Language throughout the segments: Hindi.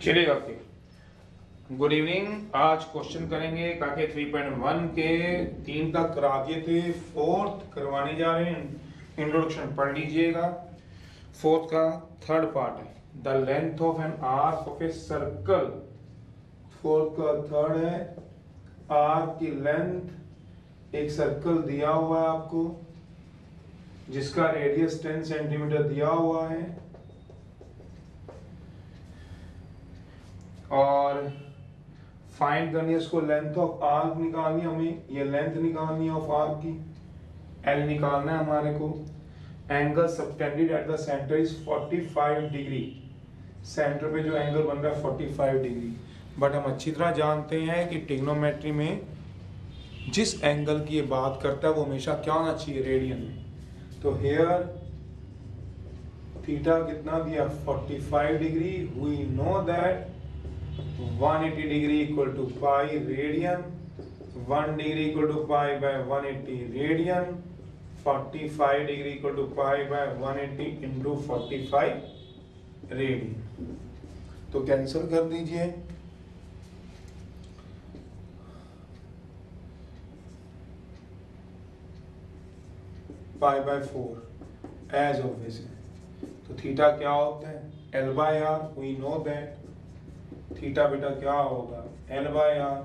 चलिए ओके। Good evening. आज क्वेश्चन करेंगे काके 3.1 के 3 तक करा दिए थे, फोर्थ करवाने जा रहे हैं। इंट्रोडक्शन पढ़ लीजिएगा। फोर्थ का थर्ड पार्ट है the length of an arc of a circle. Fourth का थर्ड है आर्क की लेंथ। एक सर्कल दिया हुआ है आपको जिसका रेडियस 10 सेंटीमीटर दिया हुआ है और फाइंड करनी है इसको लेंथ ऑफ आर्क निकालनी है हमें, ये लेंथ निकालनी है ऑफ आर्क की, एल निकालना है हमारे को। Angle subtended at the centre is 45 degree. Centre पे जो एंगल बन रहा है 45 डिग्री। बट हम अच्छी तरह जानते हैं कि ट्रिग्नोमेट्री में जिस एंगल की ये बात करता है वो हमेशा क्या होना चाहिए, रेडियन में। तो हेयर थीटा कितना दिया 45 degree. We no that 180 degree equal to pi radian, 1 degree equal to pi by 180 radian, 45 degree equal to pi by 180 into 45 radian. तो कैंसिल कर दीजिए। पाई बाय 4 एज ऑब्वियस है। तो थीटा क्या होता है L by R. We no that theta बेटा क्या होगा L by R.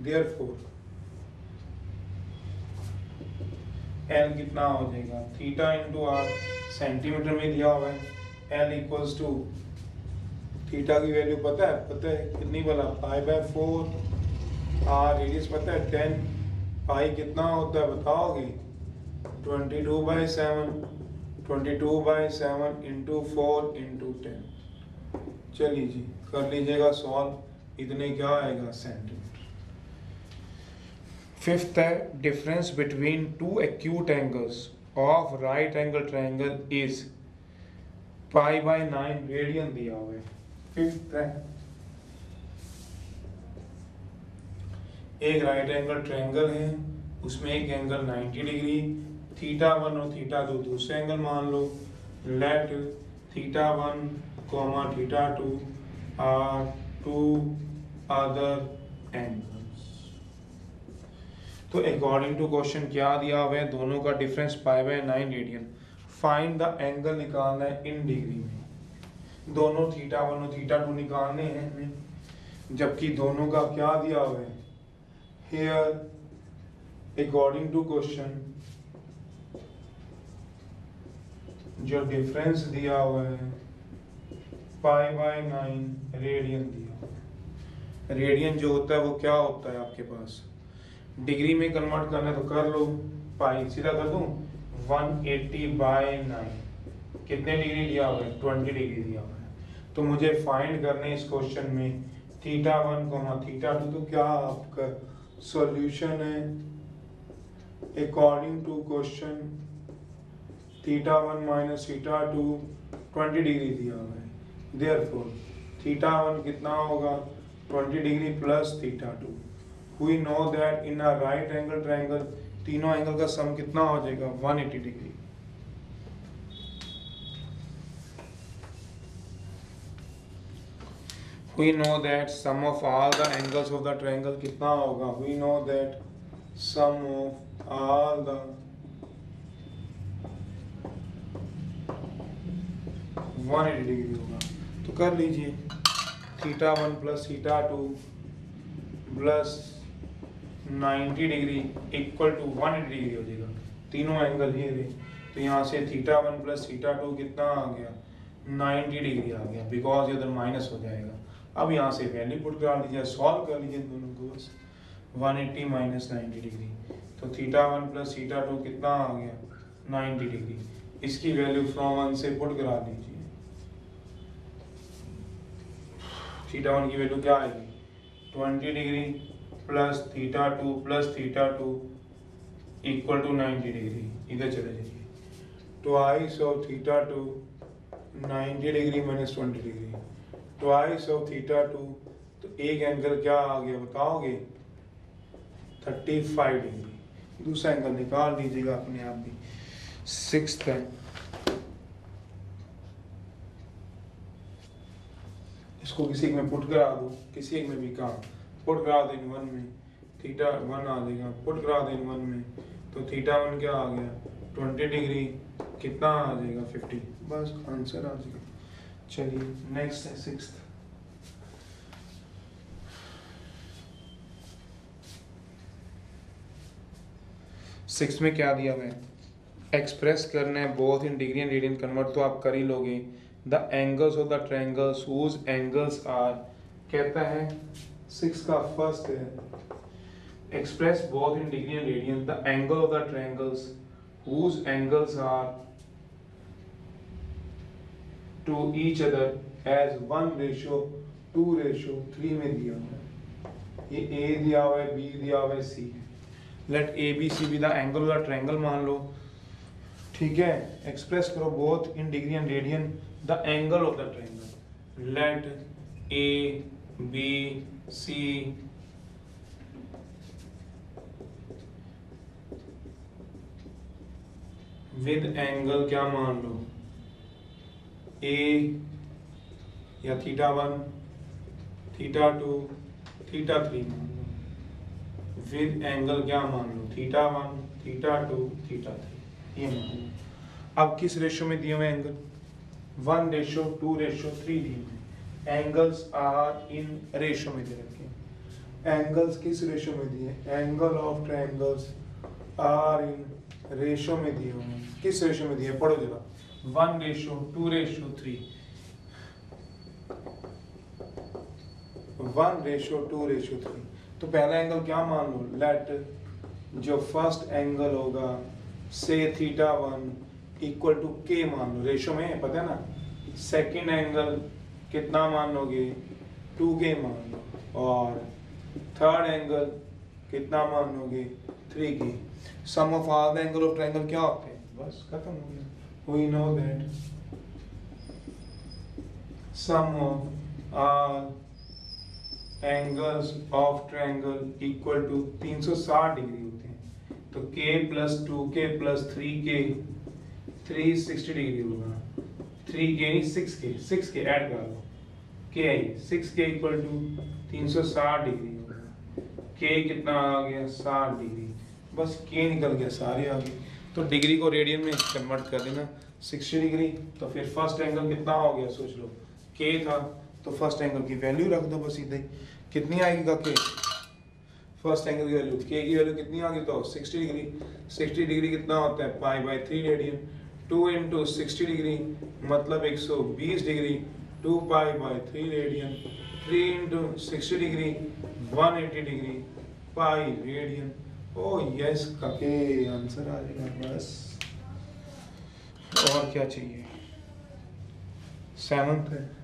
Therefore L कितना हो जाएगा थीटा इंटू आर, सेंटीमीटर में दिया हुआ है। एल इक्वल्स टू थीटा की वैल्यू पता है कितनी बोला पाई बाय 4। आर रेडियस पता है 10। पाई कितना होता है बताओगे 22/7। 22/7 इंटू 4 इंटू 10। चलिए जी कर लीजिएगा सॉल्व। इतने क्या आएगा सेंटीमीटर। फिफ्थ है difference between two acute angles of right angle triangle is pi by 9 radian दिया हुआ है। फिफ्थ है एक राइट एंगल ट्रायंगल है उसमें एक एंगल 90 डिग्री, थीटा 1 और थीटा 2 दूसरे एंगल मान लो। Let theta 1 comma theta 2 are two other angles. तो अकॉर्डिंग टू क्वेश्चन क्या दिया हुआ है दोनों का difference pi by 9 radian. Find the angle निकालना है इन डिग्री में। दोनों थीटा 1 और थीटा 2 निकालने हैं हमें, जबकि दोनों का क्या दिया हुआ है हियर अकॉर्डिंग टू क्वेश्चन जो डिफरेंस दिया हुआ है पाई बाय 9 रेडियन दिया। रेडियन जो होता है वो क्या होता है आपके पास, डिग्री में कन्वर्ट करना है तो कर लो। पाई सीधा कर दूं 180/9 कितने डिग्री दिया हुआ है 20 डिग्री दिया हुआ है। तो मुझे फाइंड करने इस क्वेश्चन में थीटा 1 कोमा थीटा 2। तो क्या आपका सॉल्यूशन है according to question theta 1 minus theta 2 20 degree दिया हुआ है। देयरफॉर थीटा 1 कितना होगा 20 degree plus theta 2। We no that in a right angle triangle तीनों एंगल का सम कितना हो जाएगा 180 degree. We know that sum of all the angles of the triangle कितना होगा, we know that sum of all the 180 degree होगा। तो कर लीजिए theta 1 plus theta 2 plus 90 degree equal to 180 degree हो जाएगा। तीनों एंगल ये रहे। तो यहाँ से थीटा 1 प्लस थीटा 2 कितना आ गया 90 डिग्री आ गया, बिकॉज इधर माइनस हो जाएगा। अब यहाँ से वैल्यू पुट करा लीजिए, सॉल्व कर लीजिए दोनों को बस। 180 माइनस 90 डिग्री तो थीटा 1 प्लस थीटा 2 कितना आ गया 90 डिग्री। इसकी वैल्यू फ्रॉम 1 से पुट करा लीजिए। थीटा 1 की वैल्यू क्या आएगी 20 degree plus theta 2 plus theta 2 equal to 90 degree. इधर चले जाइए twice of theta 2 90 degree minus 20 degree twice of theta 2। तो एक एंगल क्या आ गया बताओगे 35 डिग्री। दूसरा एंगल निकाल लीजिएगा अपने आप भी। सिक्स्थ है इसको किसी एक में पुट करा दो, किसी एक में भी काम पुट करा दो इन वन में, थीटा वन आ जाएगा, पुट करा दो इन वन में, तो थीटा वन क्या आ गया 20 डिग्री, कितना आ जाएगा 50, बस आंसर आ जाएगा। चलिए नेक्स्ट है सिक्स्थ। सिक्स में क्या दिया हुआ है, एक्सप्रेस करना है both in degree and radian convert, तो आप कर ही लोगे। The angles of the triangles whose angles are, कहता है सिक्स का फर्स्ट है express both in degree and radian the angle of the triangles whose angles are to each other as 1:2:3 में दिया हुआ है। ये ए दिया हुआ है, बी दिया हुआ है, सी है। Let A B C be the angle of the triangle मान लो, ठीक है। एक्सप्रेस करो both in degree and radian the angle of the triangle. Let A B C with angle क्या मान लो, ए या theta one, theta two, theta three मान लो, विद एंगल क्या मान लो, theta one, theta two, theta three, ये मान लो। अब किस रेशो में दिए हुए एंगल, 1:2:3 दिए हुए। एंगल्स आर इन रेशो में दे रखे हैं। एंगल्स किस रेशो में दिए, angle of triangles are in ratio में दिए हुए हैं। किस रेशो में दिए, पढ़ो जरा, 1:2:3, 1:2:3। तो पहला एंगल क्या मान लो, लेट जो फर्स्ट एंगल होगा से थीटा वन इक्वल टू के मान लो, रेशो में पता है ना। सेकेंड एंगल कितना मान लोगे, 2k मान लो, और थर्ड एंगल कितना मान लोगे, 3k। Sum of all the angle of triangle क्या होते हैं, बस खत्म हो गया। We no that sum of all angles of triangle equal to 360 degree होते हैं। तो k plus 2k plus 3k 360 degree होगा। 3k नहीं 6k ऐड कर लो, k 6k equal to 360 degree होगा। k कितना आ गया 60 डिग्री, बस k निकल गया, सारे आ गए। तो डिग्री को रेडियन में कन्वर्ट कर देना, 60 डिग्री। तो फिर फर्स्ट एंगल कितना हो गया, सोच लो, k था तो फर्स्ट एंगल की वैल्यू रख दो बस सीधे, कितनी आएगी का k, फर्स्ट एंगल की वैल्यू, k की वैल्यू कितनी आ गई, तो 60 डिग्री। 60 डिग्री कितना होता है, π/3 रेडियन। 2 × 60 डिग्री मतलब 120 degree, 2π/3 radian. 3 × 60 degree 180 degree, pi radian. Oh yes काके आंसर आ जाएगा बस, और क्या चाहिए। सेवंथ है,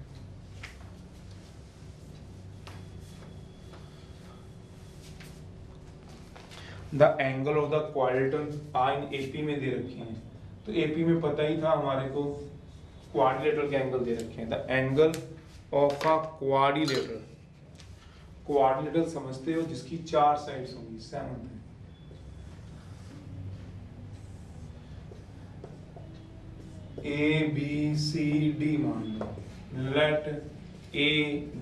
the angle of the quadrilateral are in AP में दे रखे हैं। तो एपी में पता ही था हमारे को क्वाड्रिलेटरल के एंगल दे रखे हैं। The angle of a quadrilateral, quadrilateral समझते हो जिसकी 4 साइड्स होंगी। सेवंथ है, ए बी सी डी मान लो। Let A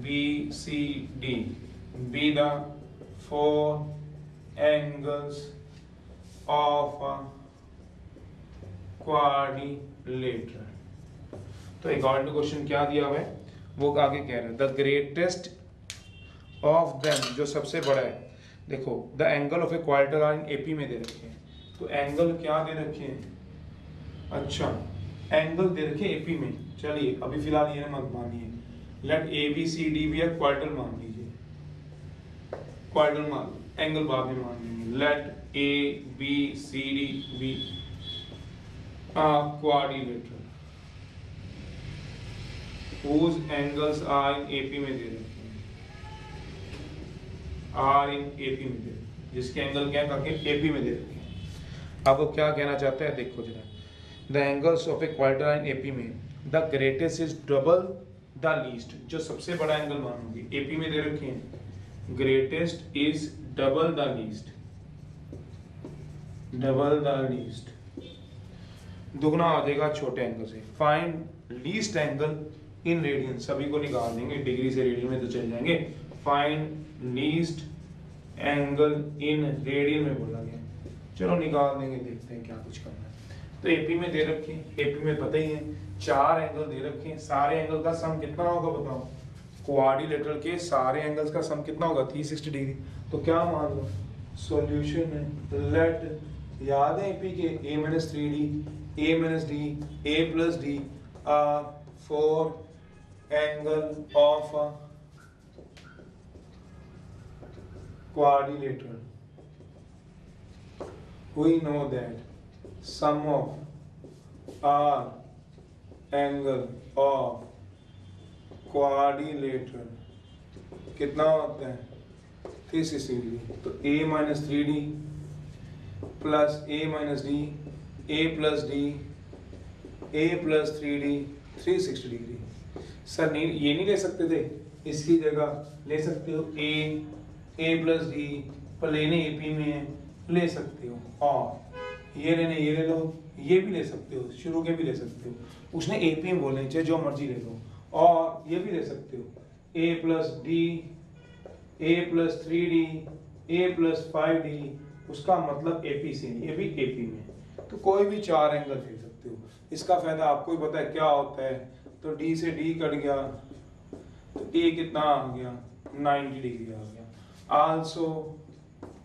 B C D be the 4 angles of a quadrilateral. तो अकॉर्डिंग टू क्वेश्चन क्या दिया हुआ है, वो आगे कह रहे हैं द ग्रेटेस्ट ऑफ देम, जो सबसे बड़ा है। देखो the angle of a quadrilateral are in AP में दे रखे हैं। तो एंगल क्या दे रखे हैं, अच्छा एंगल दे रखे एपी में। चलिए अभी फिलहाल ये मत मानिए, let A B C D भी क्वाड्रिलेटरल मान लीजिए, क्वाड्रिलेटरल मान, एंगल बाद में मान लेंगे। Let A B C D be quadrilateral whose angles are in AP में दे रखे हैं, आर इन AP में दे, जिसके एंगल क्या करके AP में दे रखे हैं। अब वो क्या कहना चाहते हैं, देखो जरा, the angles of a quadrilateral in AP में the greatest is double the least, जो सबसे बड़ा एंगल मानोगे AP में दे रखे हैं, greatest is double the least, double the least दुगना आ जाएगा छोटे एंगल से। Find least angle in radian, सभी को निकाल देंगे, डिग्री से रेडियन में तो चल जाएंगे। Find least angle in radian में बोला गया, चलो निकाल देंगे, देखते हैं क्या कुछ करना है। तो एपी में दे रखे, एपी में पता ही है 4 एंगल दे रखे हैं, सारे एंगल का सम कितना होगा बताओ, क्वाड्रिलेटरल के सारे एंगल्स का सम कितना होगा 360 डिग्री। तो क्या मान लो सॉल्यूशन है, लेट याद है एपी के a - 3d a - d a + d are 4 angle of quadrilateral. We know that sum of r angle of quadrilateral कितना होता है 360 डिग्री। तो a - 3d plus a - d a + d a + 3d 360 degree. Sir नहीं ये नहीं ले सकते थे, इसकी जगह ले सकते हो a + d प्लेन एपी में है, ले सकते हो, और ये लेने ये ले लो, ये भी ले सकते हो, शुरू के भी ले सकते हो, उसने एपी में बोलने चाहे जो मर्जी ले लो, और ये भी ले सकते हो a + d a + 3d a + 5d, उसका मतलब एपी से, ये भी एपी में, तो कोई भी 4 एंगल ले सकते हो। इसका फायदा आपको ही पता है क्या होता है, तो d से d कट गया तो a कितना आ गया 90 डिग्री आ गया। आल्सो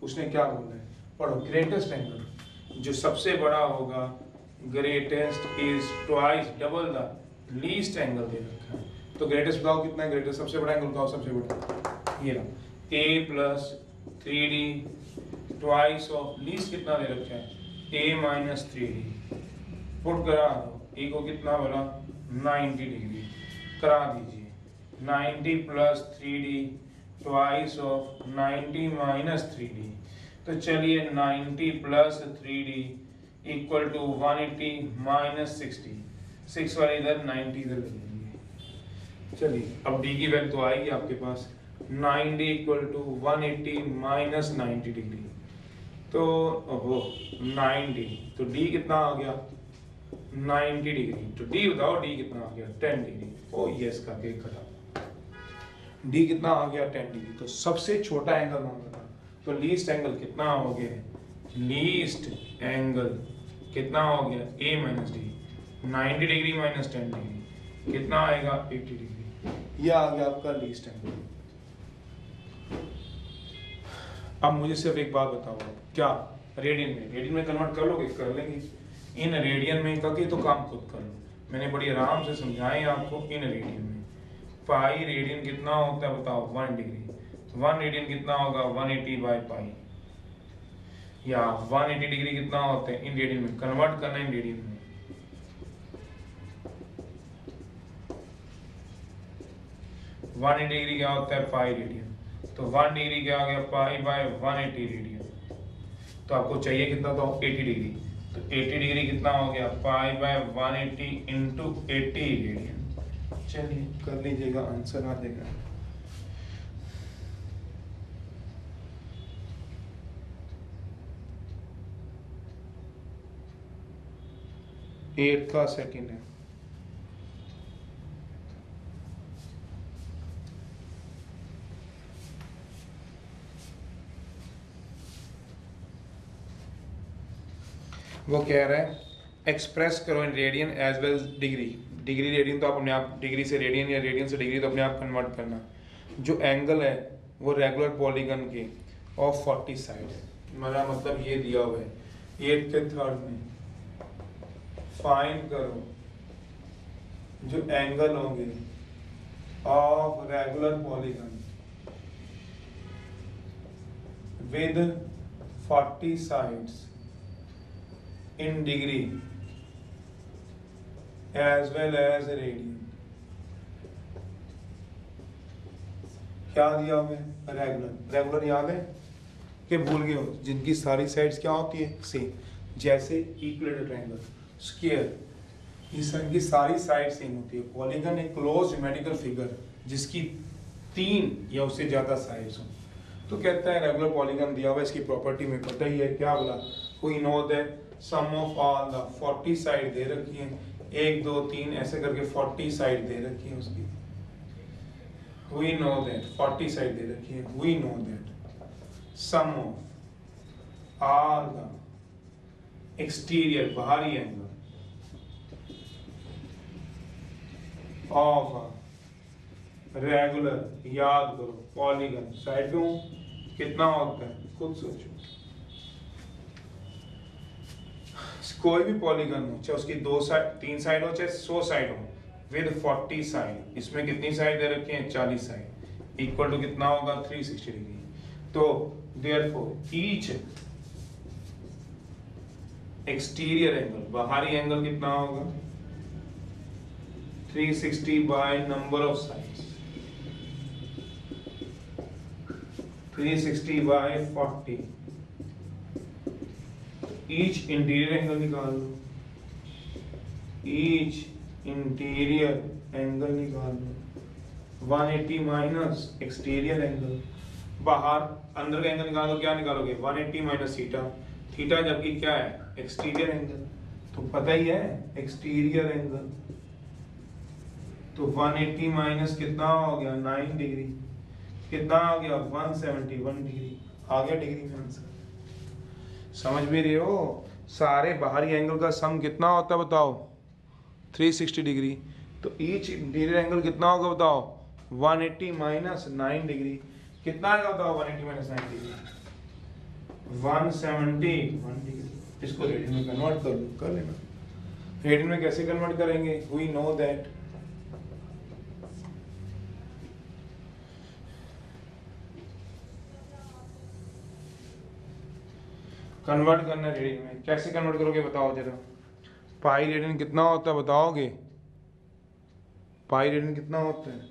उसने क्या बोला है, पढ़ो, ग्रेटेस्ट एंगल जो सबसे बड़ा होगा, greatest is twice double the least angle दे रखा है। तो ग्रेटेस्ट बताओ कितना है, ग्रेटेस्ट सबसे बड़ा एंगल बताओ, सबसे बड़ा ये रहा a + 3d twice of least कितना दे रखा है a - 3d, पुट करा दो, a को कितना बोला 90 डिग्री, करा दीजिए 90 + 3d ट्वाइस ऑफ 90 - 3d, तो चलिए 90 + 3d = 180 - 60, 6 वाले इधर 90 इधर ले लेंगे। चलिए अब d की वैल्यू तो आएगी आपके पास, 90 = 180 - 90 डिग्री, तो ओहो 90, तो d कितना आ गया 90 डिग्री, तो d बताओ d कितना आ गया 10 डिग्री। ओ यस का केक कटा, d कितना आ गया 10 डिग्री, तो सबसे छोटा एंगल मांगा था, तो लीस्ट एंगल कितना हो गया, लीस्ट एंगल कितना हो गया a - d, 90 डिग्री - 10 डिग्री कितना आएगा 80 डिग्री, ये आ गया आपका लीस्ट एंगल। अब मुझे सिर्फ एक बात बताओ, क्या रेडियन में कन्वर्ट कर लोगे, कर लेंगे, इन रेडियन में करके तो काम खुद कर लो, मैंने बड़ी आराम से समझाए आपको। इन रेडियन में पाई रेडियन कितना होता है बताओ 1 डिग्री, तो 1 रेडियन कितना होगा 180/π, या 180 डिग्री कितना होता है इन रेडियन में, कन्वर्ट करना इन रेडियन में, वन डिग्री क्या होता है पाई रेडियन, तो 1 डिग्री क्या आ गया π/180 रेडियन, तो आपको चाहिए कितना तो 80 डिग्री, तो 80 डिग्री कितना हो गया π/180 × 80 रेडियन। चलिए कर लीजिएगा, आंसर आ जाएगा। एट का सेकंड है, वो कह रहा है एक्सप्रेस करो in radian as well degree, degree radian तो आप अपने आप, डिग्री से रेडियन या रेडियन से डिग्री तो अपने आप कन्वर्ट करना। जो एंगल है वो रेगुलर पॉलीगन के ऑफ 40 साइड, मेरा मतलब ये दिया हुआ है 8 के थर्ड में, फाइंड करो जो एंगल होंगे of regular polygon with 40 sides in degree as well as radian। क्या दिया हुआ है रेगुलर, रेगुलर याद है कि भूल गए हो, जिनकी सारी साइड्स क्या होती है सेम, जैसे इक्विलेटरल ट्रायंगल, स्क्वायर, इस की सारी साइड सेम होती है। पॉलीगन एक क्लोज ज्योमेट्रिकल फिगर जिसकी 3 या उससे ज्यादा साइड्स हो, तो कहता है रेगुलर पॉलीगन दिया हुआ, इसकी प्रॉपर्टी में पता ही है क्या बोला, we no that sum of all the 40 side दे रखी है 1 2 3 ऐसे करके 40 साइड दे रखी है उसकी। वी नो दैट 40 साइड दे रखी है। We no that sum of all the exterior बाहरी एंगल ऑफ रेगुलर, याद करो पॉलीगन, साइड पे हूं कितना होता है खुद सोचो। कोई भी पॉलीगन हो, चाहे उसकी 2 साइड 3 साइड हो चाहे 100 साइड हो, विद 40 साइड, इसमें कितनी साइड दे रखी है 40 साइड, इक्वल टू कितना होगा 360 डिग्री। तो देयरफॉर ईच एक्सटीरियर एंगल, बाहरी एंगल कितना होगा 360 by number of sides, 360 by 40। Each interior angle निकाल लो, ईच इंटीरियर एंगल निकाल लो, 180 माइनस एक्सटीरियर एंगल, बाहर अंदर का एंगल निकालो, क्या निकालोगे 180 माइनस थीटा, थीटा जबकि क्या है एक्सटीरियर एंगल, तो पता ही है एक्सटीरियर एंगल, तो 180 माइनस कितना हो गया 9 डिग्री, कितना आ गया 171 डिग्री, आ गया डिग्री में आंसर। समझ भी रहे हो, सारे बाहरी एंगल का सम कितना होता है बताओ 360 डिग्री, तो ईच इंटीरियर एंगल कितना होगा बताओ 180 माइनस 9 डिग्री, कितना आएगा बताओ 180 माइनस 9 डिग्री 171 डिग्री। इसको रेडियन में कन्वर्ट कर लेना। रेडियन में कैसे कन्वर्ट करेंगे, वी नो दैट कन्वर्ट करना रेडियन में, कैसे कन्वर्ट करोगे बताओ जरा। पाई रेडियन कितना होता है बताओगे, पाई रेडियन कितना होता है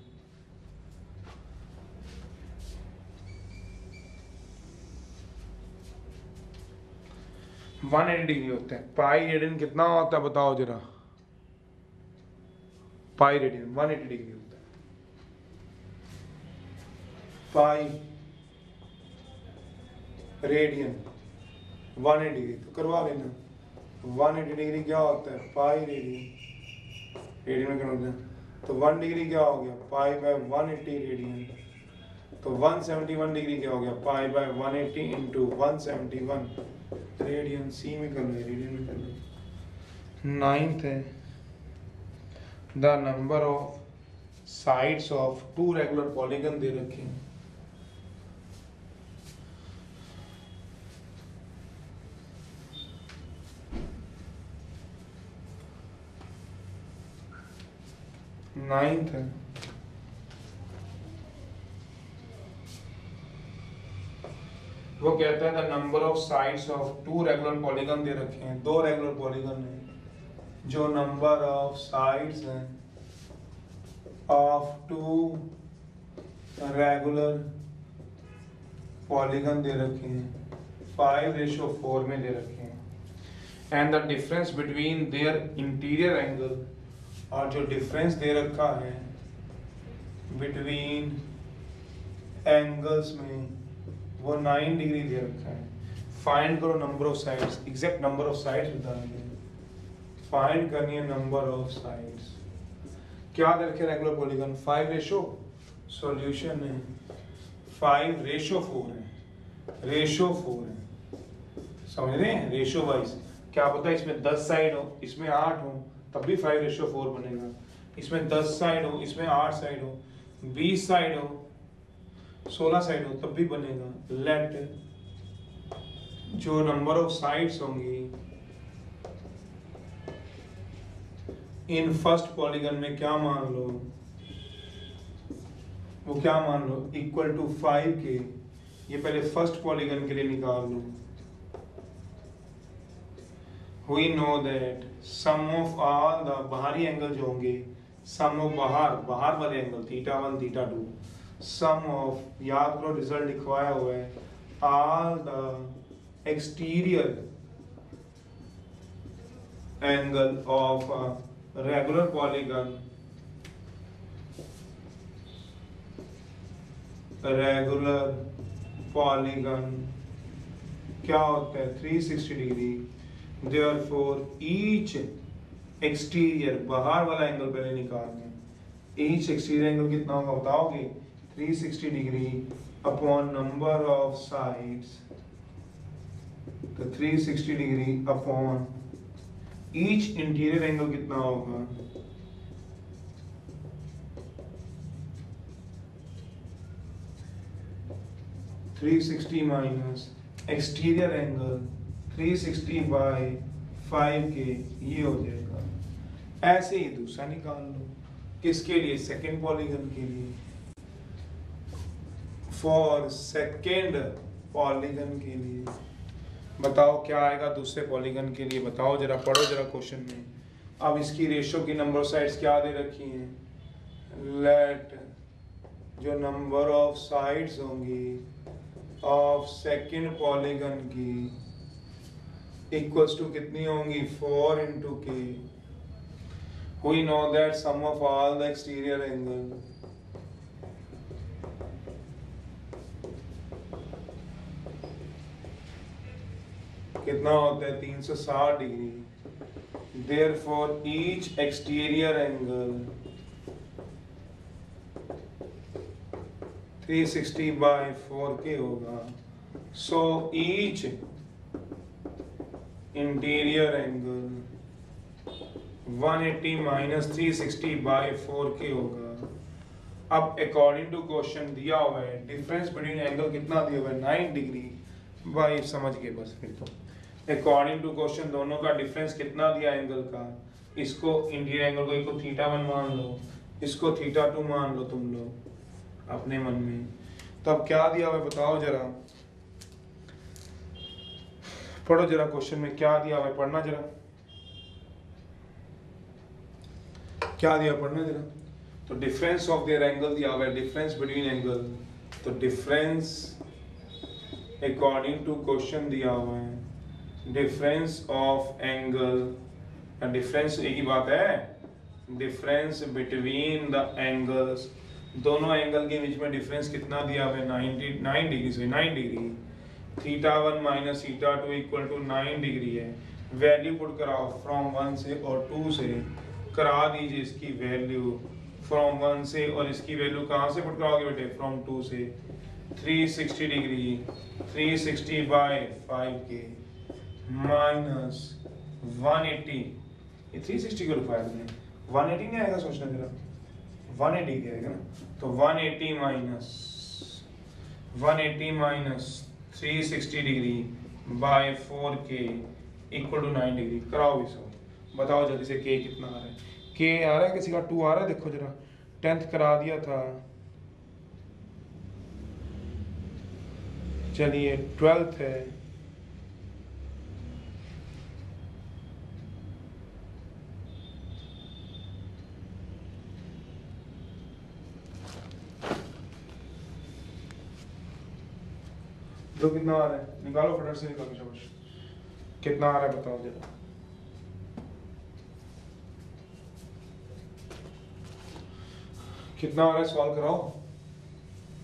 180 डिग्री होता है। पाई रेडियन कितना होता है बताओ जरा, पाई रेडियन 180 डिग्री होता है। पाई रेडियन 180 डिग्री, तो करवा लेना 180 डिग्री क्या होता है पाई रेडियन, रेडियन में कन्वर्ट, तो 1 डिग्री क्या हो गया पाई बाय 180 रेडियन, तो 171 डिग्री क्या हो गया पाई बाय 180 इंटू 171 रेडियन। सी में कर लो, रेडियन में कर लो। 9th है the number of sides of 2 regular polygon दे रखे हैं। नाइन्थ है वो कहता है the number of sides of 2 regular polygon दे रखे हैं, 2 रेगुलर पॉलीगन है, जो नंबर ऑफ साइड्स हैं ऑफ 2 रेगुलर पॉलीगन दे रखे हैं 5:4 में दे रखे हैं, and the difference between their interior angle, और जो डिफरेंस दे रखा है बिटवीन एंगल्स में वो 9 डिग्री दे रखा है। फाइंड करो number of sides, exact number of sides बताएंगे, फाइंड करनी है नंबर ऑफ साइड्स। क्या दे रखे रेगुलर पॉलीगन 5:, सॉल्यूशन है 5:4 है, रेशो 4 है, समझ रहे हैं रेशो वाइज। क्या पता है इसमें 10 साइड हो इसमें 8 हो तब भी 5:4 बनेगा, इसमें 10 साइड हो इसमें 8 साइड हो, 20 साइड हो 16 साइड हो तब भी बनेगा। लेट जो नंबर ऑफ साइड्स होंगी इन फर्स्ट पॉलीगन में क्या मान लो, वो क्या मान लो इक्वल टू 5 के, ये पहले फर्स्ट पॉलीगन के लिए निकाल लो। We know that sum of all the बाहरी एंगल जो होंगे, sum of बाहर वाले एंगल θ1 θ2, sum of, याद करो रिजल्ट लिखवाया हुआ है, all the exterior angle of a regular polygon, क्या होता है 360 डिग्री। Therefore each एक्सटीरियर बाहर वाला एंगल पहले निकालना है। ईच एक्सटीरियर एंगल कितना होगा बताओगे? 360 degree upon number of sides, तो 360 degree upon each interior angle कितना होगा? 360 माइनस एक्सटीरियर एंगल 360 बाय 5 के, ये हो जाएगा। ऐसे ही दूसरा निकाल लो, किसके लिए? सेकेंड पॉलीगन के लिए। फॉर सेकेंड पॉलीगन के लिए बताओ क्या आएगा दूसरे पॉलीगन के लिए? बताओ जरा, पढ़ो जरा क्वेश्चन में। अब इसकी रेशो की नंबर साइड्स क्या दे रखी हैं? लेट जो नंबर ऑफ साइड्स होंगी ऑफ सेकेंड पॉलीगन की इक्वल्स टू कितनी होंगी? 4 into k। We know that sum of all the exterior angle कितना होता है? 360 degree. Therefore each exterior angle 360 by 4k होगा। So each interior angle 180 minus 360 by 4k होगा। अब अकॉर्डिंग टू क्वेश्चन दिया हुआ है डिफरेंस बिटवीन एंगल कितना दिया हुआ है? 9 डिग्री। भाई समझ गए बस फिर तो। अकॉर्डिंग टू क्वेश्चन दोनों का डिफरेंस कितना दिया एंगल का? इसको इंटीरियर एंगल को इसको θ1 मान लो, इसको θ2 मान लो तुम लोग अपने मन में। तो अब क्या दिया हुआ है बताओ जरा, पढ़ो जरा क्वेश्चन में क्या दिया हुआ है, पढ़ना जरा क्या दिया, पढ़ना जरा। तो डिफरेंस ऑफ देयर एंगल दिया हुआ है, डिफरेंस बिटवीन एंगल। तो डिफरेंस अकॉर्डिंग टू क्वेश्चन दिया हुआ है डिफरेंस ऑफ एंगल, डिफरेंस एक ही बात है, डिफरेंस बिटवीन द एंगल्स, दोनों एंगल के बीच में डिफरेंस कितना दिया हुआ है? 9 डिग्री से 9 degree. θ1 minus θ2 equal to 9 degree है। वैल्यू पुट कराओ फ्रॉम 1 से और 2 से, करा दीजिए इसकी वैल्यू फ्रॉम 1 से, और इसकी वैल्यू कहाँ से पुट कराओगे बेटे? फ्रॉम 2 से। 360 डिग्री 360 बाय 5k माइनस 180, ये 360 को लिखा है 180 नहीं आएगा, सोचना जरा 180 आएगा ना। तो 180 minus 360 degree by 4k equal to 9 degree. कराओ भी सब, बताओ जल्दी से k कितना आ रहा है? k आ रहा है, किसी का 2 आ रहा है? देखो जरा, 10th करा दिया था, चलिए 12th है। तो कितना आ रहा है? निकालो फटाफट से, निकालो शाबाश। कितना आ रहा है बताओ जरा। कितना आ रहा है सॉल्व कराओ।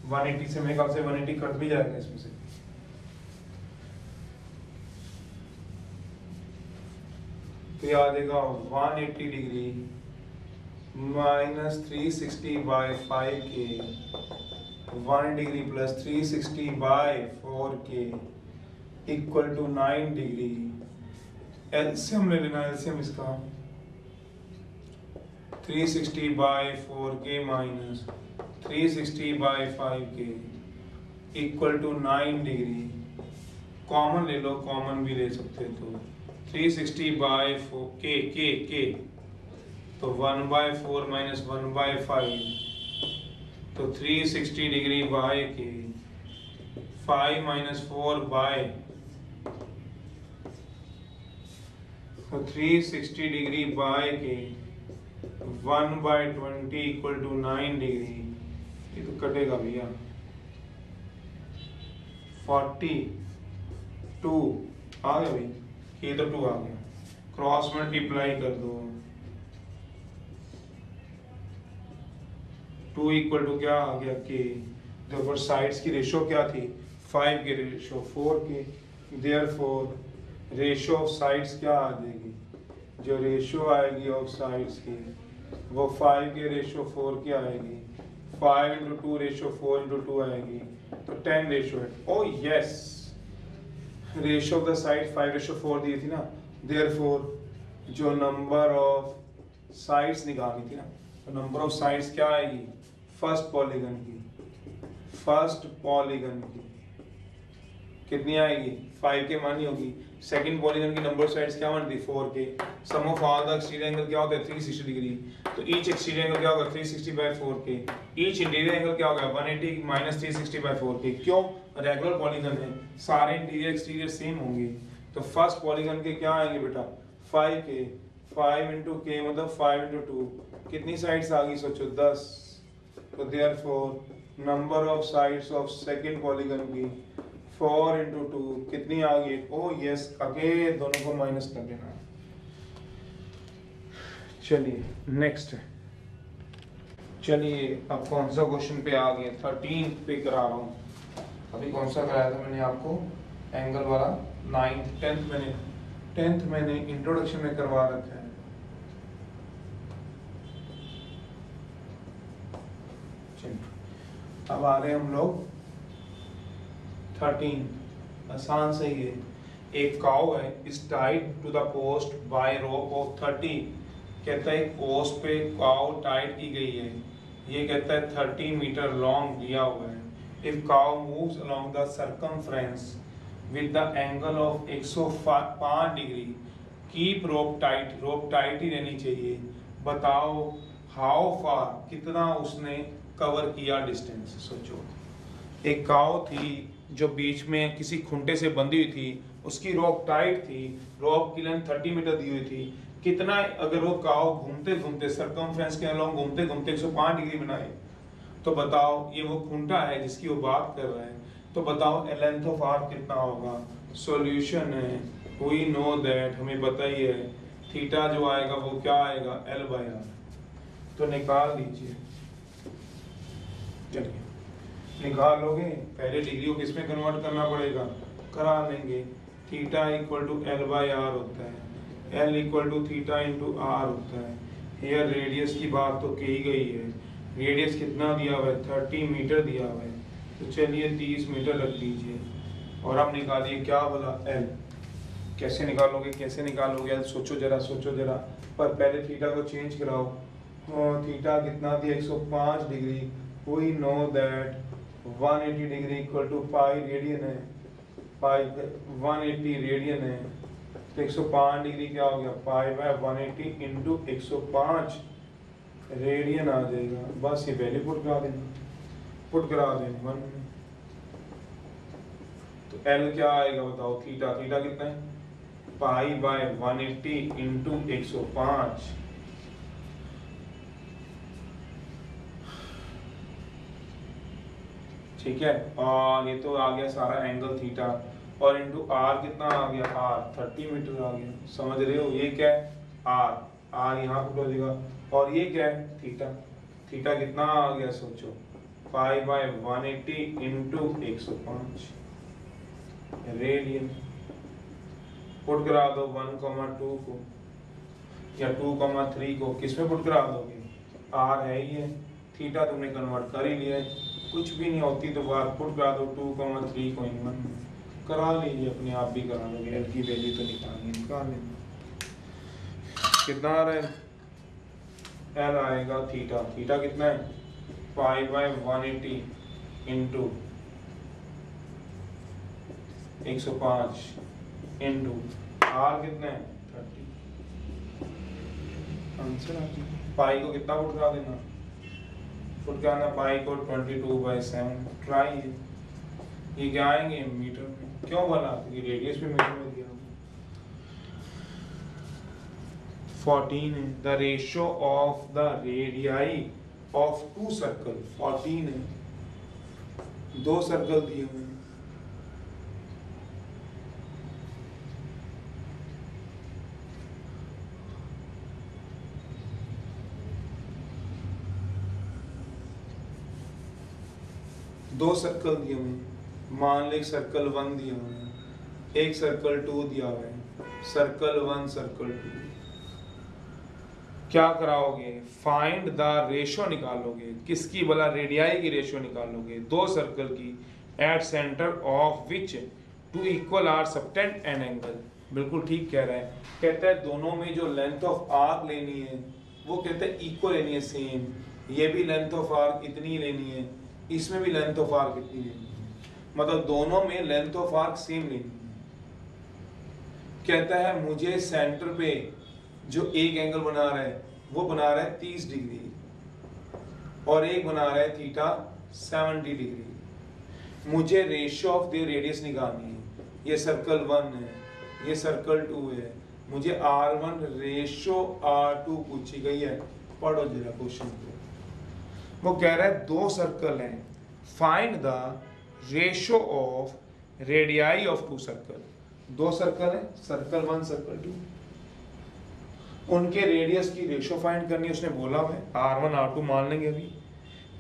180 से मेरे ख्याल से 180 कट भी जाएगा इसमें से। तो याद देगा 180 degree minus 360 by 5k 1 degree plus 360 by 4k equal to 9 degree. LCM ले लेना, एलसीएम इसका 360 by 4k minus 360 by 5k equal to 9 degree. Common ले लो, कॉमन भी ले सकते हो तो 360 बाय 4k तो 1/4 माइनस 1/5 तो 360 degree by k 5 minus 4 by, तो 360 डिग्री बाय के 1/20 इक्वल टू 9 डिग्री। ये तो कटेगा भैया, 42 आ गया भाई, ये तो 2 आ गया। क्रॉस मल्टीप्लाई कर दो, 2 इक्वल टू क्या आ गया k। देखो साइड्स की रेशो क्या थी? 5 के रेशो 4 के, देयरफॉर रेशो ऑफ साइड्स क्या आ जाएगी? जो रेशो आएगी ऑफ साइड्स की वो 5 के रेशो 4 की आएगी, 5 इंटू 2 रेशो 4 इंटू 2 आएगी, तो 10 रेशो है। ओ yes, ratio of the side 5 ratio 4 दी थी ना, देयरफॉर जो नंबर ऑफ साइड्स निकाली थी ना, तो नंबर ऑफ साइड्स क्या आएगी, फर्स्ट पॉलीगन की, फर्स्ट पॉलीगन की कितनी आएगी, 5 के मानी होगी। सेकंड पॉलीगन की नंबर ऑफ साइड्स क्या मानी थी, 4 के। Sum of all the exterior angle क्या होता है, 360 डिग्री, तो ईच एक्सटीरियर एंगल क्या होगा, 360 बाय 4 के। ईच इंटीरियर एंगल क्या होगा, 180 माइनस 360 बाय 4 के। क्यों, रेगुलर पॉलीगन है, सारे इंटीरियर एक्सटीरियर सेम होंगे, तो फर्स्ट पॉलीगन के क्या आएंगे बेटा, 5 के, 5 इंटू के मतलब 5 इंटू 2, कितनी साइड्स आ गई सोचो, 10। तो therefore number of sides of second polygon की 4 इंटू 2 कितनी आ गई, ओ यस, आगे दोनों को माइनस कर देना। चलिए नेक्स्ट है, चलिए अब कौन सा क्वेश्चन पे आ गए, 13 पे करा रहा हूँ। अभी कौन सा कराया था मैंने आपको, एंगल वाला 9th 10th मैंने इंट्रोडक्शन में करवा रखा है। अब आ रहे हम लोग 13, आसान से ही है। एक काउ है is tied to the post by rope of 30, कहता है पोस्ट पे काउ टाइड की गई है, ये कहता है 30 मीटर लॉन्ग दिया हुआ है। If cow moves along the circumference with the angle of 105 degree, keep rope tight ही रहनी चाहिए। बताओ हाउ फार, कितना उसने कवर किया डिस्टेंस। सोचो, एक काउ थी जो बीच में किसी खुंटे से बंधी हुई थी, उसकी रोप टाइट थी, रोप की लेंथ 30 मीटर दी हुई थी, कितना अगर वो काउ घूमते घूमते सर्कमफ्रेंस के अलोंग घूमते घूमते 105 डिग्री बनाए, तो बताओ ये वो खुंटा है जिसकी वो बात कर रहा है, तो बताओ लेंथ ऑफ आर्क कितना होगा। सॉल्यूशन है, वी नो दैट, हमें पता ही है, थीटा जो आएगा वो क्या आएगा, L बाय आर। तो निकाल लीजिए, चलिए निकाल लोगे, पहले डिग्री को किस में कन्वर्ट करना पड़ेगा, करा लेंगे। Theta equal to L by R होता है, L equal to theta into R होता है। हेयर रेडियस की बात तो की गई है, रेडियस कितना दिया हुआ है, 30 मीटर दिया हुआ है, तो चलिए 30 मीटर रख दीजिए। और अब निकालिए क्या बोला, L। कैसे निकालोगे L, सोचो जरा, पर पहले थीटा को चेंज कराओ। थीटा कितना दिया, 105 degree, we no that 180 degree equal to pi radian है, पाई 180 रेडियन है, तो 105 डिग्री क्या हो गया, पाई बाय 180 इंटू 105 रेडियन आ जाएगा। बस ये वैल्यू पुट करा देनी 1 में। तो L क्या आएगा बताओ, थीटा कितना है, पाई बाय 180 इंटू 105, ठीक है। और ये तो आ गया सारा एंगल थीटा, और इंटू आर कितना आ गया, आर 30 मीटर आ गया, समझ रहे हो। ये क्या है, आर यहाँ पुट हो जाएगा, और ये क्या है, थीटा कितना आ गया, सोचो, पाई बाय 180 इंटू 105 रेडियन। पुट करा दो 1,2 को या 2,3 को, किस में पुट करा दोगे, आर है ही है, थीटा तुमने कन्वर्ट कर ही लिया है, कुछ भी नहीं होती तो बात पुट करा दो 2,3 को इन 1 करा लीजिए, अपने आप भी करा लोगे। L की वैल्यू तो निकाल लेंगे, कितना आ रहा है, L आएगा थीटा कितना है, pi by 180 into 105 into R कितना है 30। आंसर आ गया। पाई को कितना पुट करा देना, पुट कराना पाई को 22/7। ट्राई, ये क्या आएंगे मीटर में, क्यों बना, क्योंकि रेडियस भी मीटर में दिया। 14 है, the ratio of the radii of 2 circle, 14 है, 2 सर्कल दिए हुए हैं, दो सर्कल दिए हुए हैं। मान ले सर्कल 1 दिया हुआ है, एक सर्कल 2 दिया हुआ है, सर्कल 1 सर्कल 2। क्या कराओगे, फाइंड द रेशो निकालोगे, किसकी भला, रेडियाई की रेशो निकालोगे, दो सर्कल की, at centre of which two equal R subtend an angle. बिल्कुल ठीक कह रहा है, कहता है दोनों में जो लेंथ ऑफ आर्क लेनी है वो कहते हैं इक्वल लेनी है, सेम। ये भी लेंथ ऑफ आर्क इतनी लेनी है, इसमें भी लेंथ ऑफ आर्क इतनी लेनी है, मतलब दोनों में लेंथ ऑफ आर्क सेम लेनी है। कहता है मुझे सेंटर पे जो एक एंगल बना रहा है वो बना रहा है 30 डिग्री और एक बना रहा है थीटा 70 डिग्री। मुझे रेशियो ऑफ द रेडियस निकालनी है। ये सर्कल 1 है, ये सर्कल 2 है, मुझे R1 रेशियो R2 पूछी गई है। पढ़ो जरा क्वेश्चन को। वो कह रहा है दो सर्कल हैं, find the ratio of radii of two circle. दो सर्कल है, सर्कल 1 सर्कल 2, उनके रेडियस की रेशियो फाइंड करनी है। उसने बोला है R1 R2 मान लेंगे अभी,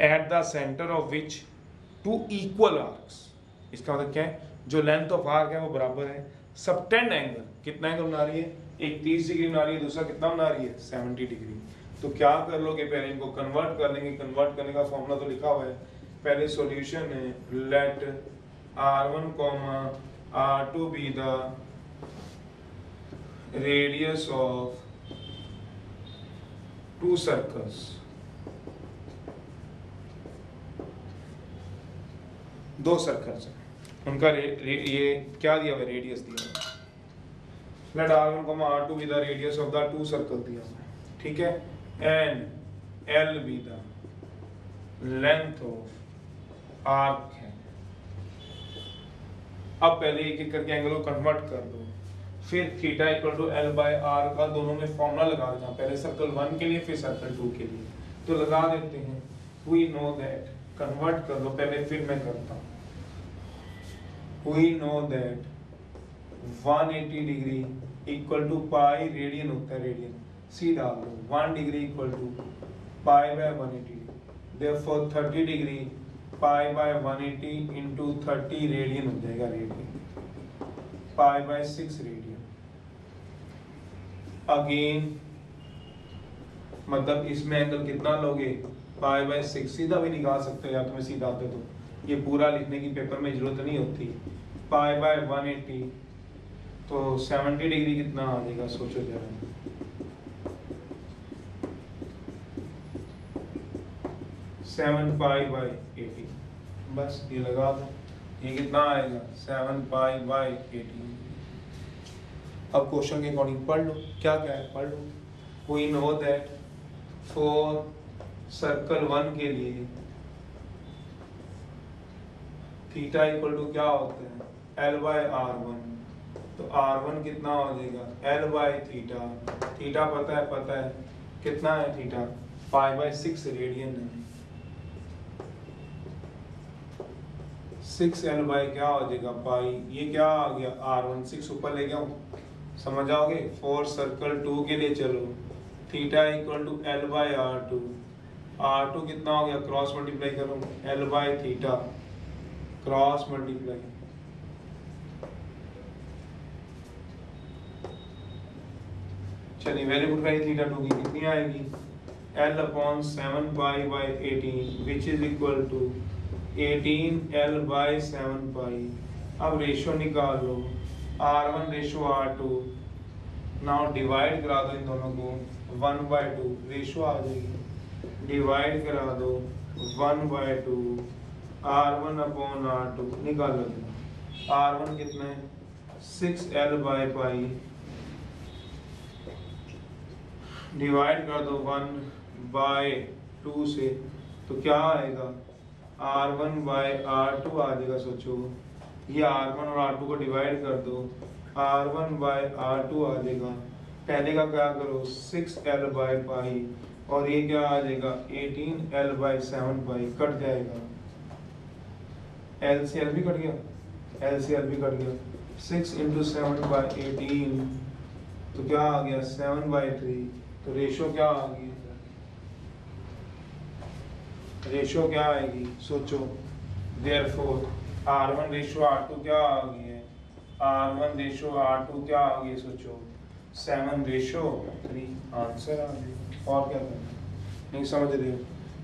at the centre of which two equal arcs. इसका मतलब क्या है, जो लेंथ ऑफ आर्क है वो बराबर है सबटेंड एंगल। कितना एंगल बना रही है, एक 30 डिग्री बना रही है, दूसरा कितना बना रही है 70 डिग्री। तो क्या कर लोगे, पहले इनको कन्वर्ट कर लेंगे। कन्वर्ट करने का फॉर्मूला तो लिखा हुआ है, पहले सॉल्यूशन है, let R1 R2 be the radius of two circles. दो सर्कल्स हैं, उनका ये क्या दिया हुआ, रेडियस दिया हुआ। Let R1 R2 be the radius of the two circle दिया हुआ है, ठीक है। And L be the length of arc है। अब पहले एक एक करके एंगल को कन्वर्ट कर दो, फिर theta equal to L by R का दोनों में फॉर्मूला लगा देना, पहले सर्कल 1 के लिए फिर सर्कल 2 के लिए। तो लगा देते हैं, वी नो दैट, कन्वर्ट कर दो पहले फिर मैं करता हूँ। We no that 180 degree equal to pi radian होता है, रेडियन सी डाल दो, 1 degree equal to pi by 180, therefore 30 degree pi by 180 into 30 radian हो जाएगा, radian pi by 6 radian. Again मतलब इसमें एंगल कितना लोगे, पाई बाय 6। सीधा भी निकाल सकते हो या तुम्हें सीधा आते तो, ये पूरा लिखने की पेपर में जरूरत नहीं होती। पाई बाय 180 तो 70 डिग्री कितना आ जाएगा, सोचो जरा। सेवन पाई बाय 80, बस ये लगा दो, ये कितना आएगा 7 पाई बाय 80। अब क्वेश्चन के अकॉर्डिंग पढ़ लो, क्या क्या है पढ़ लो। We no that for circle 1 के लिए थीटा इक्वल टू क्या होता है, L बाय R1। तो R1 कितना हो जाएगा, L बाय थीटा, थीटा पता है कितना है थीटा, पाई बाय 6 रेडियन है। 6L बाय क्या हो जाएगा पाई, ये क्या आ गया R1, 6 ऊपर ले गया हूँ, समझ आओगे। फॉर सर्कल 2 के लिए चलो, theta equal to L by R2, R2 कितना हो गया, क्रॉस मल्टीप्लाई करो, L by theta cross multiply, चलिए वैल्यू पुट करिए थीटा 2 की कितनी आएगी, L upon 7 pi by 18 which is equal to 18L by 7 pi. अब रेशियो निकाल लो, R1 ratio R2, now divide करा दो इन दोनों को, 1/2 रेशियो आ जाएगी, डिवाइड करा दो 1/2, R1 अपॉन R2 निकाल लो। R1 कितना है 6L बाय पाई, डिवाइड कर दो 1/2 से, तो क्या आएगा R1 बाय R2 आ जाएगा। सोचो ये R1 और R2 को डिवाइड कर दो, R1 बाय R2 आ जाएगा। पहले का क्या करो 6L बाय पाई, और ये क्या आ जाएगा 18L बाय 7 पाई, कट जाएगा, L से L भी कट गया, L से L भी कट गया, 6 इंटू 7 बाय 18 तो क्या आ गया 7/3। तो रेशो क्या आ गई, रेशो क्या आएगी सोचो, देयरफॉर R1 रेशो R2 क्या आ गई है, R1 रेशो R2 क्या आ गई सोचो 7:3 आंसर आ गया। और क्या करना, नहीं समझ रहे हो?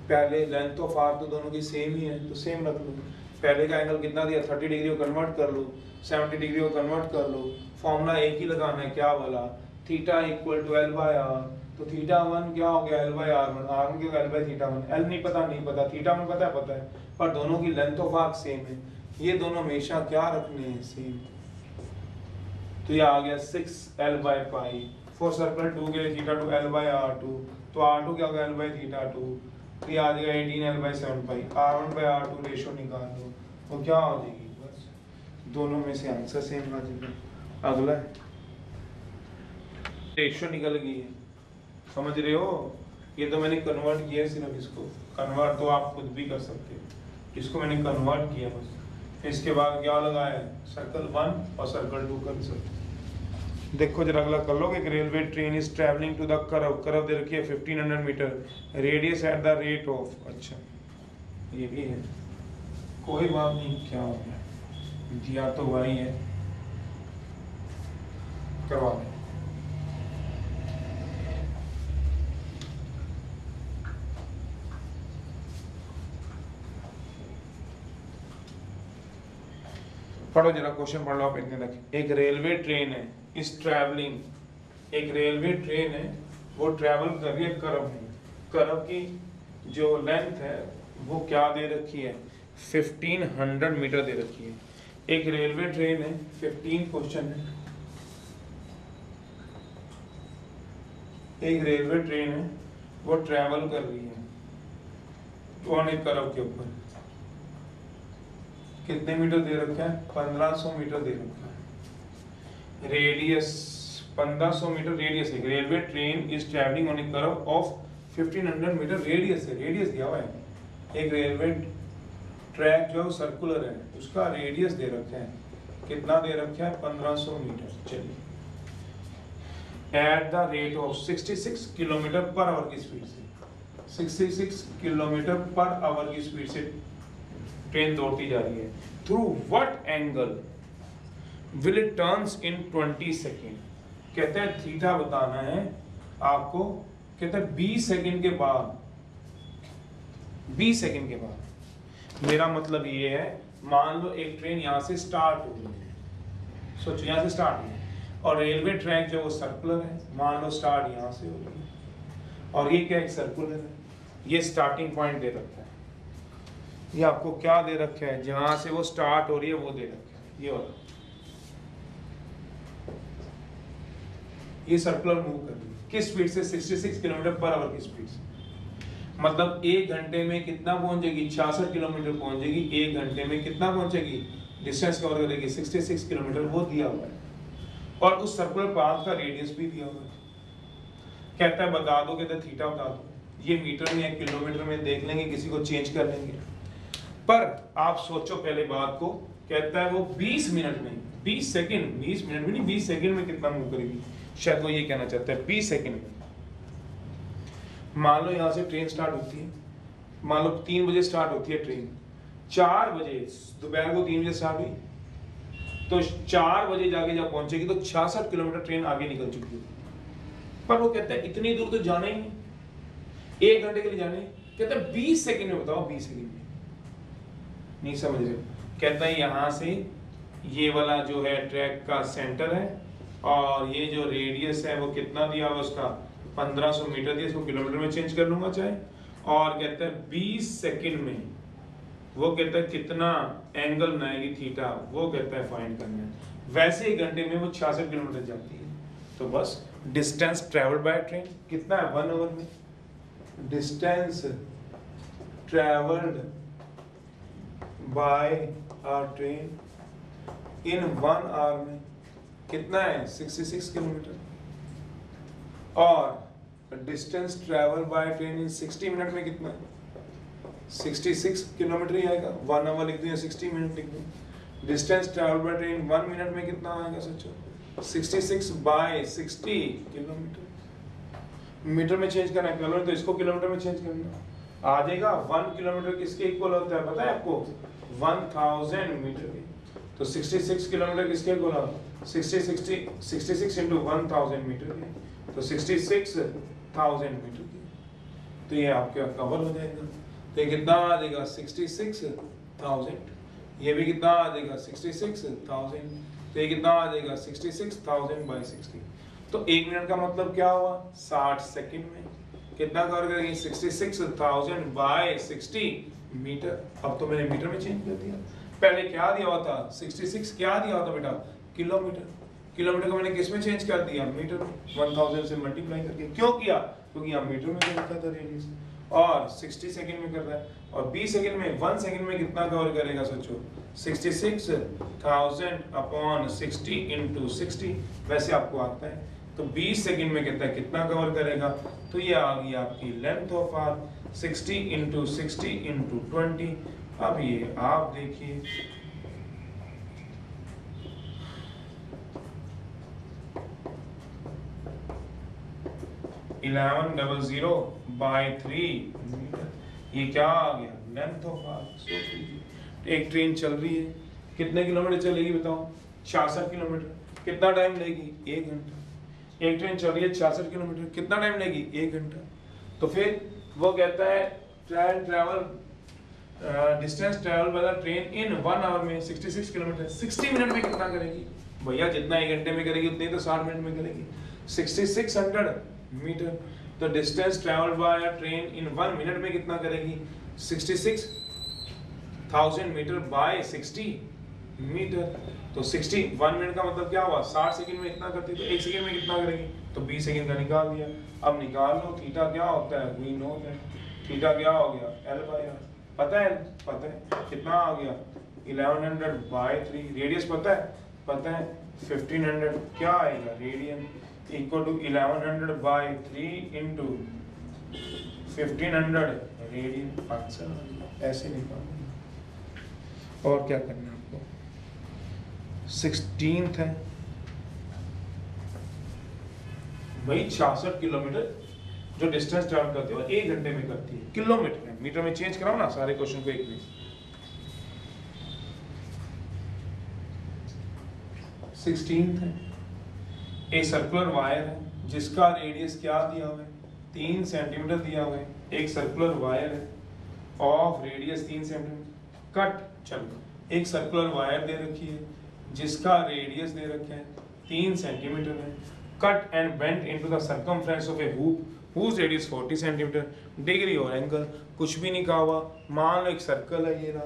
पहले लेंथ ऑफ आर्क तो दोनों की सेम ही है, तो सेम रख लो। पहले का एंगल कितना दिया, 30 डिग्री को कन्वर्ट कर लो, 70 डिग्री को कन्वर्ट कर लो। फॉर्मूला एक ही लगाना है, क्या वाला, theta equal to L by R. तो थीटा वन क्या हो गया, L by R one. R one क्या L by theta one. L नहीं पता, नहीं पता, थीटा वन पता है, पता है, पर दोनों की लेंथ ऑफ आर्क सेम है। ये दोनों हमेशा क्या रखने हैं, सेम। तो ये आ गया 6 L by pi. For circle 2 के लिए theta two L by R two, तो आर टू क्या होगा, एल बाय थीटा टू। तो ये आ जाएगा 18 L by 7 pi. R one by R two ratio निकाल लो, तो क्या हो जाएगी, बस दोनों में से आंसर सेम आ जाएगा। अगला रेशो निकल गई है, समझ रहे हो? ये तो मैंने कन्वर्ट किया सिर्फ, इसको कन्वर्ट तो आप खुद भी कर सकते हो, इसको मैंने कन्वर्ट किया बस। इसके बाद क्या लगाया है, सर्कल 1 और सर्कल 2 कर सकते। देखो जरा अगला कर लोगे। Railway train is travelling to the curve, curve दे रखी है 1500 metre, radius at the rate of, अच्छा ये भी है, कोई बात नहीं, क्या हो गया, दिया तो वही है, करवा दें। पढ़ो जरा क्वेश्चन पढ़ लो आप इतने तक। एक रेलवे ट्रेन है, इस ट्रैवलिंग, एक रेलवे ट्रेन है, वो ट्रैवल कर रही है कर्व में। कर्व की जो लेंथ है वो क्या दे रखी है, 1500 मीटर दे रखी है। एक रेलवे ट्रेन है, 15 क्वेश्चन है, एक रेलवे ट्रेन है वो ट्रैवल कर रही है कौन एक कर्व के ऊपर, कितने मीटर दे रखा है, 1500 मीटर दे रखा है। रेडियस 1500 मीटर रेडियस है। Railway train is travelling on a curve of 1500 metre radius है, रेडियस दिया हुआ है। एक रेलवे ट्रैक जो सर्कुलर है उसका रेडियस दे रखा है, कितना दे रखा है, 1500 मीटर। चलिए eight the rate of 66 kilometre per hour की स्पीड से, 66 किलोमीटर पर आवर की स्पीड से ट्रेन दौड़ती जा रही है। Through what angle will it turns in 20 second. कहते हैं थीटा बताना है आपको, कहते हैं 20 सेकेंड के बाद, 20 सेकेंड के बाद। मेरा मतलब ये है, मान लो एक ट्रेन यहाँ से स्टार्ट हो रही है, सोचो यहाँ से स्टार्ट हुई और रेलवे ट्रैक जो वो सर्कुलर है, मान लो स्टार्ट यहाँ से हो रही है और ये क्या एक सर्कुलर है, ये स्टार्टिंग पॉइंट दे रखा है। ये आपको क्या दे रखा है, जहां से वो स्टार्ट हो रही है वो दे रखा है, ये वाला, ये सर्कुलर मूव कर रही है किस स्पीड से, 66 किलोमीटर पर आवर की स्पीड से। मतलब 1 घंटे में कितना पहुंचेगी, 66 किलोमीटर पहुंचेगी। 1 घंटे में कितना पहुंचेगी, डिस्टेंस कवर करेगी 66 किलोमीटर, वो दिया हुआ है। और उस सर्कुलर पाथ का रेडियस भी दिया हुआ है। कहता है बता दो, कहता है थीटा बता दो। ये मीटर में या किलोमीटर में देख लेंगे, किसी को चेंज कर लेंगे, पर आप सोचो पहले बात को। कहता है वो 20 मिनट में, 20 सेकंड, 20 मिनट में नहीं, 20 सेकंड में कितना मूव करेगी। शायद वो ये कहना चाहता है 20 सेकंड में। मान लो यहाँ से ट्रेन स्टार्ट होती है, मान लो 3 बजे स्टार्ट होती है ट्रेन, 4 बजे दोपहर को 3 बजे स्टार्ट हुई, तो 4 बजे जाके जब पहुंचेगी तो 66 किलोमीटर ट्रेन आगे निकल चुकी है। पर वो कहता है इतनी दूर तो जाना ही नहीं, 1 घंटे के लिए जाना ही। कहता है 20 सेकंड में बताओ, 20 सेकंड में, नहीं समझ रहे। कहता है यहाँ से ये वाला जो है ट्रैक का सेंटर है और ये जो रेडियस है वो कितना दिया हुआ उसका, 1500 मीटर दिया, इसको किलोमीटर में चेंज कर लूंगा चाहे। और कहता है 20 सेकंड में वो कहता है कितना एंगल बनाएगी थीटा, वो कहता है फाइंड करना है। वैसे ही घंटे में वो 66 किलोमीटर जाती है। तो बस डिस्टेंस ट्रेवल्ड बाय ट्रेन कितना है, 1 आवर में। Distance travelled by a train in 1 hour में कितना है, 66 किलोमीटर। और distance travel by train in 60 minute में कितना है, 66 किलोमीटर ही आएगा। 1 आवर लिख दूं, 60 मिनट लिख दूं। Distance travel by train 1 minute में कितना आएगा, सोचो, 66 बाय 60 किलोमीटर। मीटर में चेंज करना है किलोमीटर, तो इसको किलोमीटर में चेंज करना आ जाएगा। 1 किलोमीटर किसके इक्वल होता है पता है आपको, 1000 मीटर के। तो 66 किलोमीटर किसके गुना 66 इंटू 1000 मीटर के, तो 66,000 मीटर के, तो ये आपके कवर हो जाएगा। तो ये कितना आ जाएगा 66,000, ये भी कितना आ जाएगा 66,000, तो ये कितना आ जाएगा 66,000 बाई 60। तो 1 मिनट का मतलब क्या हुआ 60 सेकंड में कितना कवर करेंगे 66,000 बाई 60 मीटर। अब तो मैंने मीटर में चेंज कर दिया, पहले क्या दिया हुआ था 66 क्या दिया हुआ था बेटा किलोमीटर, किलोमीटर को मैंने किस में चेंज कर दिया मीटर में, 1000 से मल्टीप्लाई करके। क्यों किया क्योंकि यहाँ मीटर में लिखा था रेडियस, और 60 सेकंड में कर रहा है, और 20 सेकंड में 1 सेकंड में कितना कवर करेगा सोचो 66,000 अपॉन 60 इंटू 60, वैसे आपको आता है। तो 20 सेकंड में कितना कवर करेगा, तो ये आ गई आपकी length of arc 60 into 60 into 20। अब ये आप देखिए इलेवन 00 बाई 3 मीटर, ये क्या आ गया लेंथ ऑफ आर्क। सोच लीजिए एक ट्रेन चल रही है कितने किलोमीटर चलेगी बताओ 66 किलोमीटर, कितना टाइम लेगी 1 घंटा। एक ट्रेन चल रही है 66 किलोमीटर, कितना टाइम लेगी 1 घंटा। तो फिर वो कहता है ट्रैवल डिस्टेंस ट्रैवल वाला ट्रेन इन 1 आवर में 66 किलोमीटर, 60 मिनट में कितना करेगी भैया, जितना 1 घंटे में करेगी उतनी तो 60 मिनट में करेगी 6600 मीटर। तो distance travel by train in 1 minute में कितना करेगी 66,000 मीटर बाय 60 मीटर। तो 1 मिनट का मतलब क्या हुआ 60 सेकंड में इतना करती, तो 1 सेकंड में कितना करेगी, तो 20 सेकंड का निकाल दिया। अब निकाल लो थीटा क्या होता है, वी नो दैट थीटा क्या हो गया L/R, पता है कितना आ गया 1100 बाय 3, रेडियस पता है 1500, क्या आएगा radian equal to 1100 by 3 into 1500 radian. Answer ऐसे निकालना। और क्या करना है आपको 16th है भाई 66 किलोमीटर जो डिस्टेंस ट्रैवल करते हो 1 घंटे में करती है, किलोमीटर में, मीटर में चेंज कराओ ना सारे क्वेश्चन को एक में। 16th है, एक सर्कुलर वायर है जिसका रेडियस क्या दिया हुआ है 3 सेंटीमीटर दिया हुआ है, एक सर्कुलर वायर है ऑफ रेडियस 3 सेंटीमीटर कट, चलो एक सर्कुलर वायर दे रखी है जिसका रेडियस दे रखा है 3 सेंटीमीटर है, cut and bent into the circumference of A hoop whose radius 40 centimetre, degree और एंगल कुछ भी नहीं कहा हुआ। मान लो एक सर्कल है ये रहा,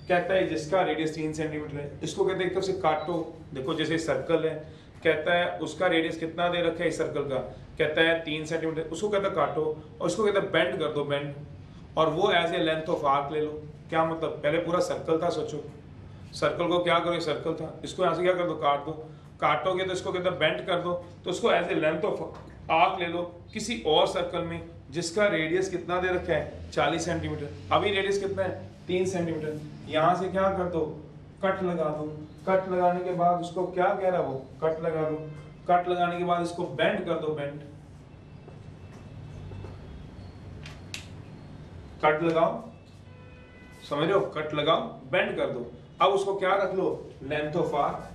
कहता है जिसका रेडियस 3 सेंटीमीटर है, इसको कहते हैं एक तरफ से काटो, देखो जैसे सर्कल है, कहता है उसका रेडियस कितना दे रखा है इस सर्कल का, कहता है 3 सेंटीमीटर, उसको कहता है काटो और इसको कहता है बेंड कर दो, बेंड, और वो as a length of arc ले लो। क्या मतलब, पहले पूरा सर्कल था, सोचो सर्कल को क्या करो, सर्कल था, इसको यहाँ से क्या कर दो, काट दो, काटोगे तो इसको कहते हैं बेंड कर दो, तो उसको as a length of arc ले लो किसी और सर्कल में जिसका रेडियस कितना दे रखा है 40 सेंटीमीटर, अभी रेडियस कितना है 3 सेंटीमीटर, यहाँ से क्या कर दो, कट लगा दो, कट लगाने के बाद उसको क्या कह रहा है वो, कट लगा दो, कट लगाने के बाद इसको बेंड कर दो, बेंड, कट लगाओ, समझ रहे हो, कट लगाओ बेंड कर दो। अब उसको क्या रख लो, length of arc,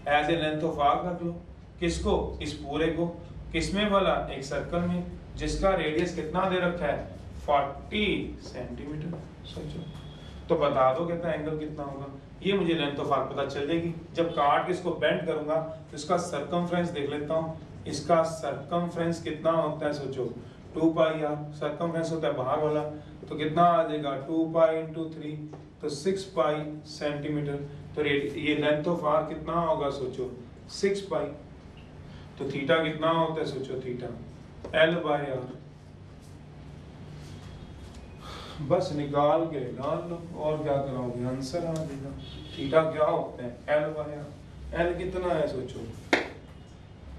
as a length of arc रख लो, किसको, इस पूरे को, किसमें वाला, एक सर्कल में जिसका रेडियस कितना दे रखा है 40 सेंटीमीटर। सोचो तो बता दो कितना एंगल कितना होगा, ये मुझे लेंथ ऑफ आर्क पता चल जाएगी। जब काट के इसको बेंड करूंगा तो इसका सर्कमफ्रेंस देख लेता हूँ, इसका सर्कमफ्रेंस कितना होता है, सोचो 2 पाई आर, सर्कमफ्रेंस होता है बाहर वाला, तो कितना आ जाएगा 2 पाई इंटू 3, तो 6 पाई सेंटीमीटर। तो ये लेंथ ऑफ आर्क कितना होगा, सोचो 6 पाई। तो थीटा कितना होता है, सोचो थीटा L/R, बस निकाल के डाल लो और क्या कराओगे, आंसर आ जाएगा। थीटा क्या होता है L/R, L कितना है सोचो,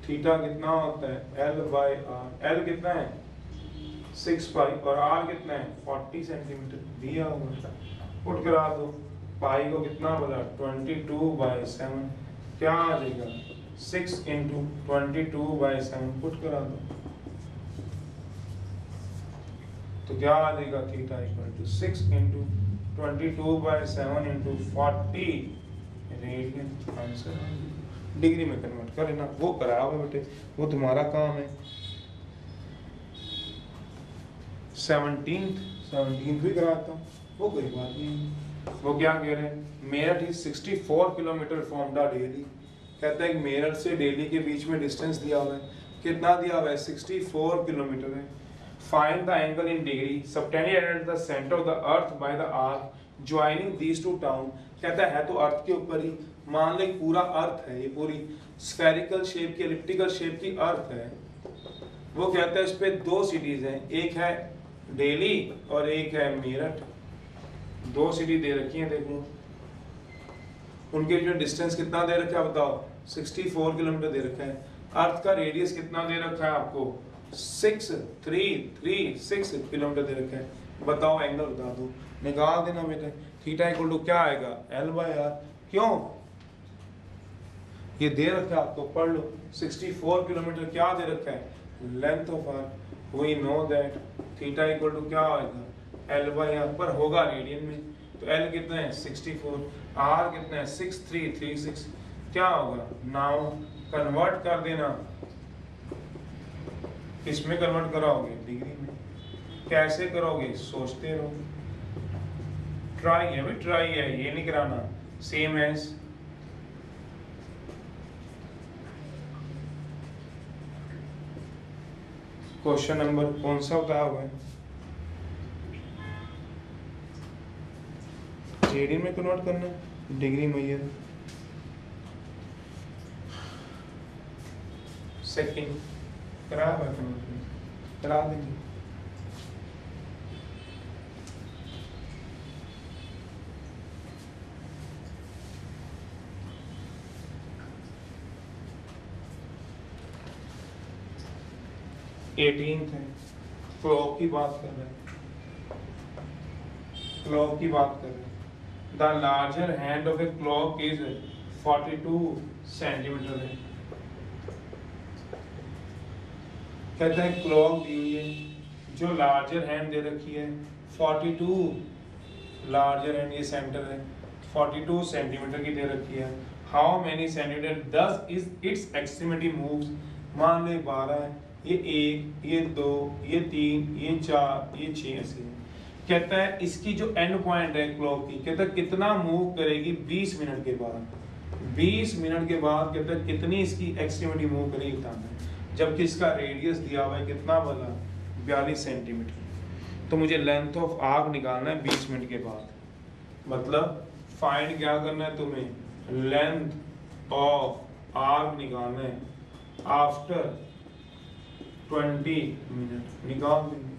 थीटा कितना होता है L/R, L कितना है 6 पाई और R कितना है 40 सेंटीमीटर दिया हुआ, पुट करा दो, पाई को कितना बोला 22/7, क्या आ जाएगा 6 इंटू 22/7, पुट करा दो, तो क्या आ जाएगा theta equal to 6 into 22/7 into 40 radian answer degree में कन्वर्ट कर लेना, वो कराया हुआ बेटे, वो तुम्हारा काम है। 17th भी कराता हूँ, वो कोई बात नहीं। वो क्या कह रहे हैं, Meerut is 64 kilometre from the daily. कहता है मेरठ से डेली के बीच में डिस्टेंस दिया हुआ है, कितना दिया हुआ है, 64 किलोमीटर है। Find the angle in degree subtended at the centre of the earth by the arc joining these two town. कहता है तो अर्थ के ऊपर ही, मान लो पूरा अर्थ है, ये पूरी स्फेरिकल शेप की, एलिप्टिकल शेप की अर्थ है। वो कहता है इस पे दो सिटीज हैं, एक है दिल्ली और एक है मेरठ। दो सिटी दे रखी हैं, देखो उनके जो डिस्टेंस कितना दे रखा है बताओ, 64 किलोमीटर दे रखा है। अर्थ का रेडियस कितना दे रखा है आपको, 6336 किलोमीटर दे रखा है। बताओ एंगल बता दो, निकाल देना बेटे। थीटा इक्वल टू क्या आएगा, L/R। क्यों, ये दे रखा है आपको, पढ़ लो। 64 किलोमीटर क्या दे रखा है, length of arc. We no that theta equal to क्या आएगा, L/R, पर होगा रेडियन में। तो L कितना है 64, R कितना है 6336, क्या होगा, नाउ कन्वर्ट कर देना। किसमें कन्वर्ट कराओगे, डिग्री में। कैसे करोगे, सोचते रहो, ट्राई है भाई, ट्राई है, ये नहीं कराना। सेम एज क्वेश्चन नंबर कौन सा बताया हुआ है, रेडियन में कन्वर्ट करना है, डिग्री में। ये सेकंड करा देंगे। एटीन्थ है, क्लॉक की बात कर रहे हैं, क्लॉक की बात कर रहे हैं। The larger hand of a clock is 42 centimetre है। कहता है क्लॉक दी हुई है, जो लार्जर हैंड दे रखी है 42, लार्जर हैंड ये सेंटर है, 42 सेंटीमीटर की दे रखी है। हाउ मेनी सेंटीमीटर दस इज इट्स एक्सट्रीमिटी मूव्स। मान ले 12 है, ये 1, ये 2, ये 3, ये 4, ये 6 ऐसे। कहता है इसकी जो एंड पॉइंट है क्लॉक की, कहता है कितना मूव करेगी 20 मिनट के बाद। 20 मिनट के बाद कहता है कितनी इसकी एक्सट्रीमिटी मूव करेगी बताना है, जबकि इसका रेडियस दिया हुआ है कितना वाला, 42 सेंटीमीटर। तो मुझे लेंथ ऑफ आर्क निकालना है 20 मिनट के बाद। मतलब फाइंड क्या करना है तुम्हें, लेंथ ऑफ आर्क निकालना है आफ्टर 20 मिनट। निकाल देंगे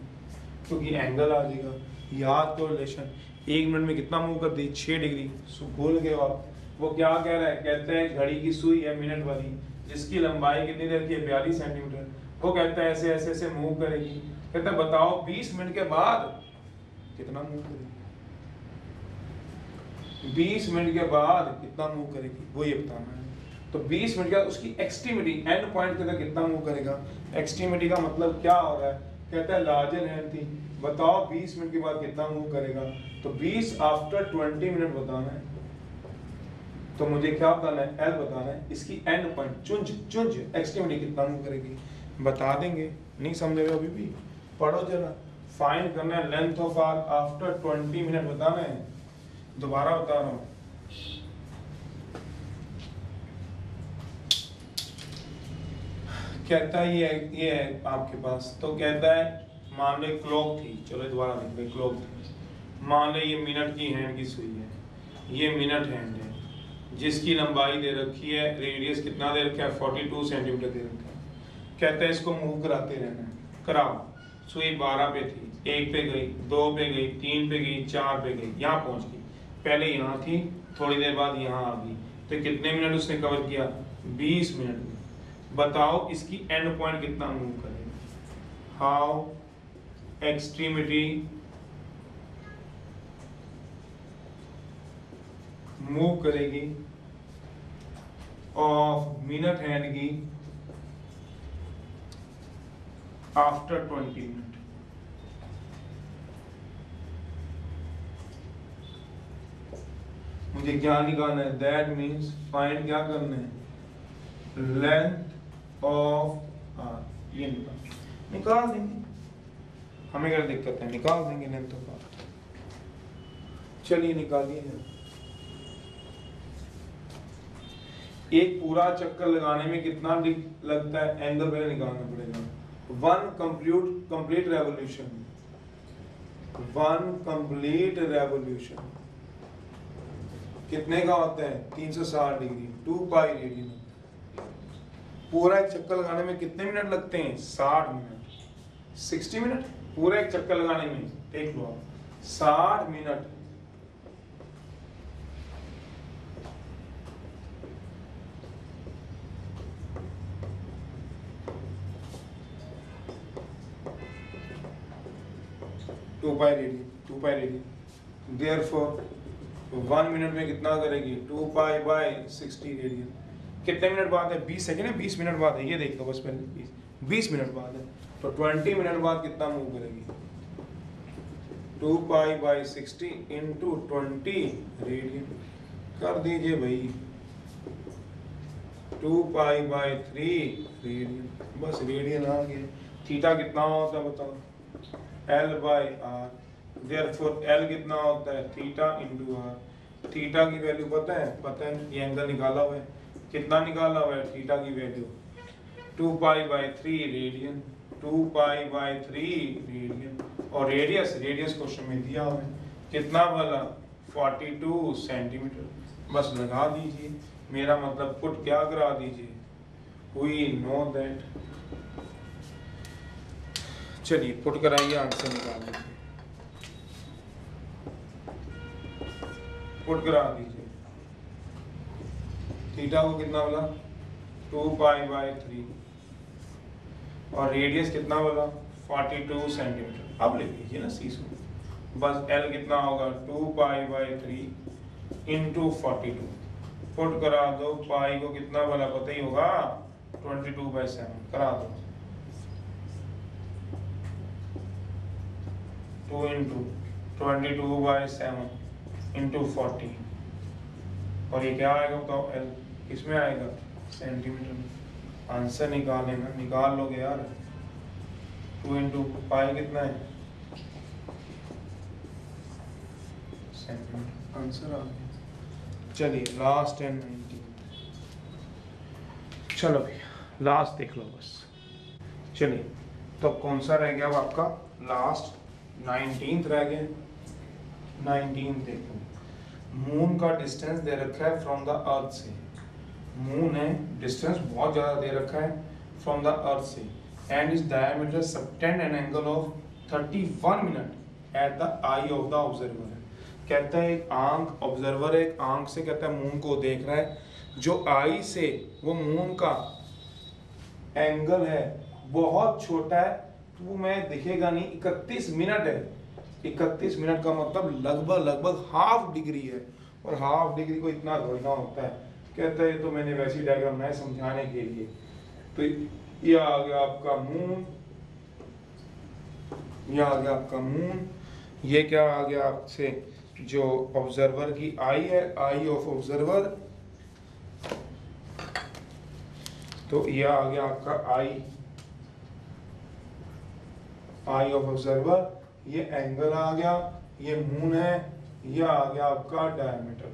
क्योंकि एंगल आ जाएगा, याद तो रिलेशन। 1 मिनट में कितना मूव कर दी, 6 डिग्री। भूल गए आप, वो क्या कह रहा है, कहते हैं घड़ी की सुई है मिनट वाली, जिसकी लंबाई कितनी देर की है, 42 सेंटीमीटर। वो कहता है ऐसे ऐसे ऐसे मूव करेगी। कहता है बताओ 20 मिनट के बाद कितना मूव करेगी, 20 मिनट के बाद कितना मूव करेगी, वो ये बताना है। तो 20 मिनट का उसकी एक्सट्रीमिटी, एंड पॉइंट के कितना मूव करेगा। एक्सट्रीमिटी का मतलब क्या हो रहा है, कहता है लार्जर हैंड थी, बताओ 20 मिनट के बाद कितना मूव करेगा। तो 20 आफ्टर 20 मिनट बताना है। तो मुझे क्या बताना है, L बताना है, इसकी एंड पॉइंट चुंज एक्सट्रीमिटी कितना मूव करेगी बता देंगे। नहीं समझे अभी भी, पढ़ो जरा। फाइंड करना है length of arc after 20 minute बताना है। दोबारा बता रहा हूँ, कहता है ये है आपके पास। तो कहता है मान लो क्लॉक थी, चलो दोबारा लिख ले, क्लॉक थी। मान लो ये मिनट की हैंड की सुई है, ये मिनट हैंड है, जिसकी लंबाई दे रखी है, रेडियस कितना दे रखा है, 42 सेंटीमीटर दे रखा है। कहता है इसको मूव कराते रहना है, कराओ। सुई 12 पे थी, 1 पे गई, 2 पे गई, 3 पे गई, 4 पे गई, यहाँ पहुंच गई। पहले यहाँ थी, थोड़ी देर बाद यहाँ आ गई। तो कितने मिनट उसने कवर किया, 20 मिनट में। बताओ इसकी एंड पॉइंट कितना मूव करेगा। हाउ एक्सट्रीमिटी मूव करेगी ऑफ मिनट हैंड की आफ्टर 20 मिनट। मुझे क्या निकालना है, दैट मीन्स फाइंड क्या करना है, लेंथ ऑफ आर, ये निकाल देंगे, हमें क्या दिक्कत है, निकाल देंगे लेंथ ऑफ आर। चलिए निकालिए। एक पूरा चक्कर लगाने में कितना लगता है, एंगल पहले निकालना पड़ेगा। One complete revolution, one complete revolution कितने का होता है, 360 डिग्री, 2 पाई रेडियन। पूरा एक चक्कर लगाने में कितने मिनट लगते हैं, 60 मिनट, 60 मिनट पूरा एक चक्कर लगाने में, देख लो आप, 60 minute. Two pi radian, therefore 1 minute में कितना करेगी, 2 पाई बाय 60 रेडियन। कितने मिनट बाद है, 20 सेकेंड है, 20 मिनट बाद है, ये देख लो बस पहले 20 मिनट बाद है, तो 20 मिनट बाद कितना मूव करेगी, 2 पाई बाय 60 इंटू 20 रेडियन कर दीजिए भाई, 2 पाई बाय 3 रेडियन, बस रेडियन आ गया। थीटा कितना होता है बताओ, L by R, therefore L कितना होता है, थीटा इंटू आर। थीटा की वैल्यू पता है, ये एंगल निकाला हुआ है, कितना निकाला हुआ है थीटा की value, 2 pi by 3 radian, 2 pi by 3 radian. और रेडियस क्वेश्चन में दिया हुआ है, कितना वाला, 42 सेंटीमीटर। बस लगा दीजिए, मेरा मतलब पुट क्या करा दीजिए, वी नो दैट। चलिए पुट कराइए, आंसर निकाल दीजिए, पुट करा दीजिए। थीटा को कितना बोला, 2 पाई बाय 3, और रेडियस कितना बोला, 42 सेंटीमीटर। अब लिख लीजिए ना सीसो, बस L कितना होगा, 2 पाई बाय 3 इंटू 42, पुट करा दो, पाई को कितना बोला पता ही होगा, 22/7 करा दो, 2 इंटू 22/7 इंटू 40, और ये क्या आएगा बताओ, L किसमें आएगा, सेंटीमीटर में। आंसर निकाल लेना, निकाल लोगे यार, 2 इंटू पाई कितना है, सेंटीमीटर, आंसर आ गया। चलिए लास्ट एंड 19, चलो भैया लास्ट देख लो बस। चलिए तो कौन सा रह गया अब आपका लास्ट, 19th रह गया। 19th देखो, मून का डिस्टेंस दे रखा है फ्रॉम द अर्थ से, मून है, डिस्टेंस बहुत ज्यादा दे रखा है फ्रॉम द अर्थ से, and is diameter subtend an angle of 31 minute at the I of the observer. कहता है एक आंख, ऑब्जर्वर एक आंख से कहता है मून को देख रहा है, जो आई से वो मून का एंगल है बहुत छोटा है, तो वो मैं दिखेगा नहीं, 31 मिनट है। 31 मिनट का मतलब लगभग हाफ डिग्री है, और हाफ डिग्री को इतना थोड़ा होता है। कहता है तो मैंने वैसी डायग्राम बनाया समझाने के लिए। तो ये आ गया आपका मून, ये आ गया आपका मून, ये क्या आ गया आपसे, जो ऑब्जर्वर की आई है, आई ऑफ ऑब्जर्वर, तो ये आ गया आपका आई ऑफ ऑब्जर्वर, ये एंगल आ गया, ये मून है, ये आ गया आपका डायमीटर।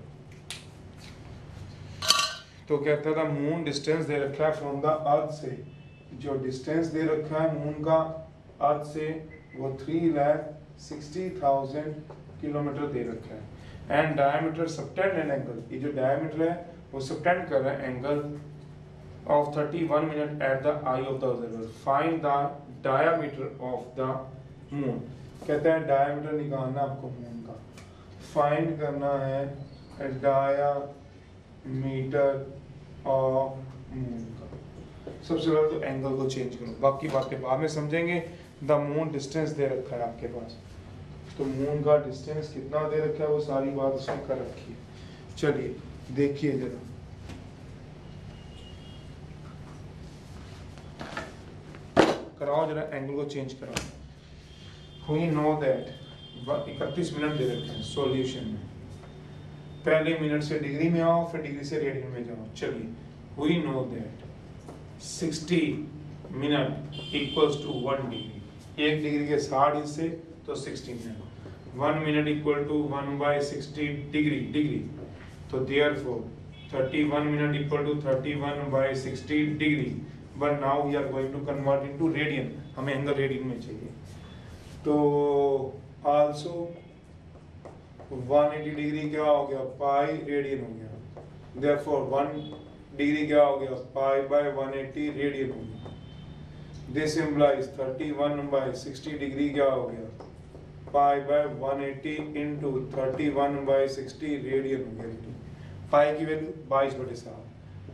तो कहता था मून डिस्टेंस दे रखा है फ्रॉम द अर्थ से, जो डिस्टेंस दे रखा है मून का अर्थ से वो 3,60,000 किलोमीटर दे रखा है, and diameter subtend an angle, ये जो डायमीटर है वो सबटेंड कर रहा है angle of 31 minute at the I of the observer, find the diameter of the moon. कहते हैं डायमीटर निकालना आपको मून का, फाइंड करना है डायमीटर ऑफ मून का। सबसे पहले तो एंगल को चेंज करो, बाकी बातें बाद में समझेंगे। द मून डिस्टेंस दे रखा है आपके पास, तो मून का डिस्टेंस कितना दे रखा है वो सारी बात उसने कर रखी है। चलिए देखिए जरा, कराओ जरा, एंगल को चेंज कराओ। We know that 31 मिनट दे रखे हैं सॉल्यूशन में, पहले मिनट से डिग्री में आओ, फिर डिग्री से रेडियन में जाओ। चलिए, वी नो दैट 60 minute equals to 1 degree. 1 degree के 60 हिस्से तो 60 minute. 1 minute equal to 1/60 degree. तो therefore 31 minute equal to 31/60 degree. But now we are going to convert into radian, हमें एंगल रेडियन में चाहिए। तो आल्सो 180 डिग्री क्या हो गया, पाई रेडियन हो गया। देयरफॉर 1 डिग्री क्या हो गया, पाई/180 रेडियन हो गया। दिस इंप्लाइज 31/60 डिग्री क्या हो गया, पाई/180 इंटू 31/60 रेडियन हो गया। पाई की वैल्यू 22/7।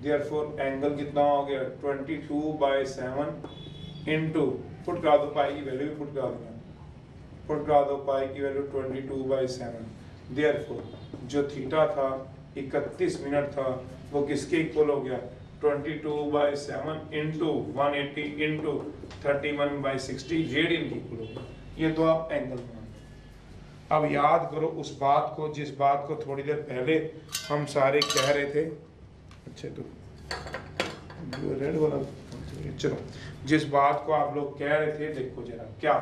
देयरफॉर एंगल कितना हो गया, 22/7 इंटू, पुट करा दो पाई की वैल्यू भी पुट करा देना, पुट करा दो पाई की वैल्यू 22/7। देयरफॉर जो थीटा था 31 मिनट था, वो किसके इक्वल हो गया, 22/7 इंटू 180 इंटू 31/60 रेडियन के इक्वल हो गया। ये तो आप एंगल मान। अब याद करो उस बात को, जिस बात को थोड़ी देर पहले हम सारे कह रहे थे। अच्छा, तो रेड वाला, चलो, जिस बात को आप लोग कह रहे थे, देखो जरा क्या,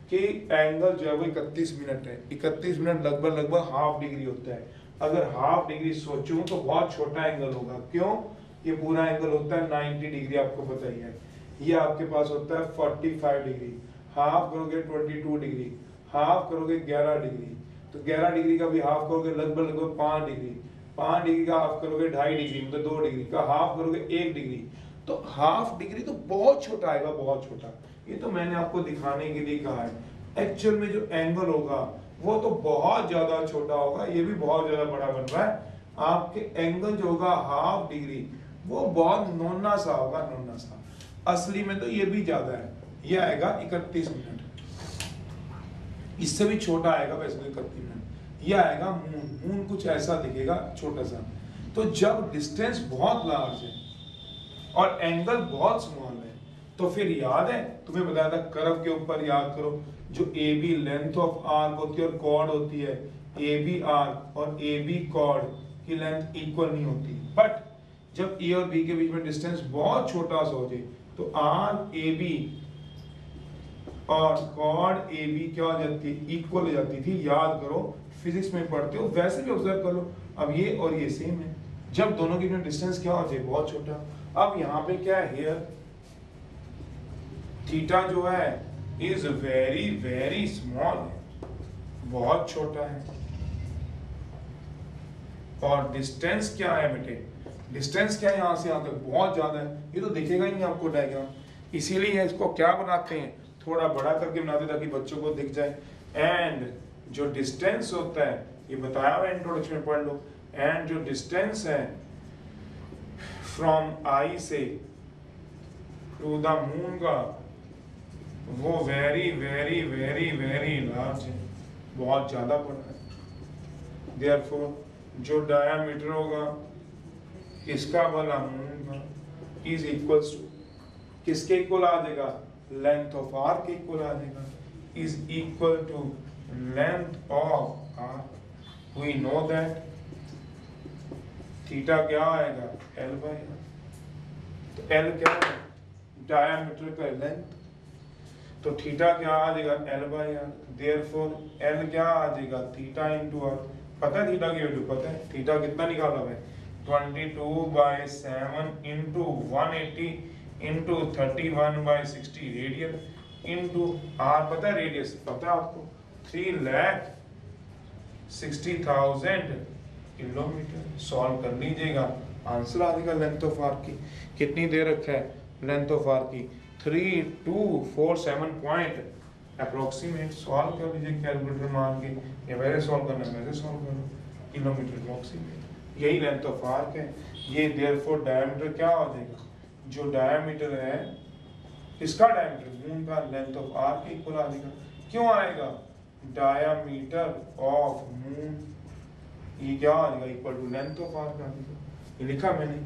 कि एंगल जो है वो 31 मिनट है। 31 मिनट लगभग हाफ डिग्री होता है। अगर हाफ डिग्री सोचूं तो बहुत छोटा एंगल होगा। क्यों? ये पूरा एंगल होता है 90 डिग्री, आपको पता ही है। ये आपके पास होता है 45 डिग्री। हाफ करोगे 22 डिग्री, हाफ करोगे 11 डिग्री, तो 11 डिग्री का भी हाफ करोगे लगभग 5 डिग्री। 5 डिग्री का हाफ करोगे 2.5 डिग्री, मतलब 2 डिग्री का हाफ करोगे 1 डिग्री। तो हाफ डिग्री तो बहुत छोटा आएगा, बहुत छोटा। ये तो मैंने आपको दिखाने के लिए कहा है। एक्चुअल में जो एंगल होगा वो तो बहुत ज्यादा छोटा होगा, ये भी बहुत ज्यादा बड़ा बन रहा है। आपके एंगल जो होगा हाफ डिग्री, वो बहुत नोना सा होगा, नोना सा। असली में तो ये भी ज्यादा है, ये आएगा 31 मिनट। इससे भी छोटा आएगा वैसे तो 31 मिनट। ये आएगा मून कुछ ऐसा दिखेगा, छोटा सा। तो जब डिस्टेंस बहुत लार्ज है और एंगल बहुत स्मॉल है, तो फिर याद है तुम्हें बताया था कर्व के ऊपर, याद करो, जो A B length of arc होती है और कॉर्ड होती है, ए बी आर्क और ए बी कॉर्ड की लेंथ इक्वल नहीं होती। बट जब ए और बी के बीच में डिस्टेंस बहुत छोटा सा हो जाए, तो आर्क ए बी और कॉर्ड ए बी क्या हो जाती है, इक्वल हो जाती थी। याद करो, फिजिक्स में पढ़ते हो, वैसे भी ऑब्जर्व कर लो। अब ये और ये सेम है, जब दोनों के बीच डिस्टेंस क्या हो जाए, बहुत छोटा। अब यहाँ पे क्या है, हियर थीटा जो है इज वेरी वेरी स्मॉल है, बहुत छोटा है। और डिस्टेंस क्या है बेटे, डिस्टेंस क्या है यहाँ से यहाँ तक, बहुत ज्यादा है। ये तो दिखेगा ही नहीं आपको डायग्राम। इसीलिए इसको क्या बनाते हैं, थोड़ा बड़ा करके बनाते ताकि बच्चों को दिख जाए। एंड जो डिस्टेंस होता है, ये बताया हुआ इंट्रोडक्शन में, पढ़ लो। एंड जो डिस्टेंस है फ्रॉम आई से टू द मून का, वो very very very very large है, बहुत ज्यादा बड़ा है। देयरफॉर जो डायामीटर होगा इसका वाला मून का इज इक्वल्स टू, किसके इक्वल आ जाएगा, लेंथ ऑफ आर्क के इक्वल आ जाएगा, is equal to length of arc. We no that theta क्या आएगा, L/R। तो L क्या है, डायामीटर का लेंथ, तो थीटा क्या आ जाएगा, L/R। देयरफॉर L क्या आ जाएगा, थीटा इंटू आर। पता है थीटा की वैल्यू, पता है थीटा कितना निकाला है, 22/7 into 180 into 31/60 radian into R, पता है रेडियस, पता है आपको, 3,60,000 किलोमीटर। सॉल्व कर लीजिएगा, आंसर आ जाएगा लेंथ ऑफ आर्क की। कितनी देर रखा है लेंथ ऑफ आर्क की, 3247 पॉइंट अप्रोक्सीमेट। सॉल्व कर लीजिए कैलकुलेटर मार के, या वैसे सॉल्व करना है वैसे सॉल्व करो, किलोमीटर अप्रोक्सीमेट, यही लेंथ ऑफ आर्क है। ये देयरफॉर डायमीटर क्या हो जाएगा, जो डायमीटर है इसका डायमीटर मून का लेंथ ऑफ आर्क इक्वल आ जाएगा। क्यों आएगा, डायमीटर ऑफ मून, ये क्या आ जाएगा, equal to length of arc आ जाएगा। ये लिखा मैंने,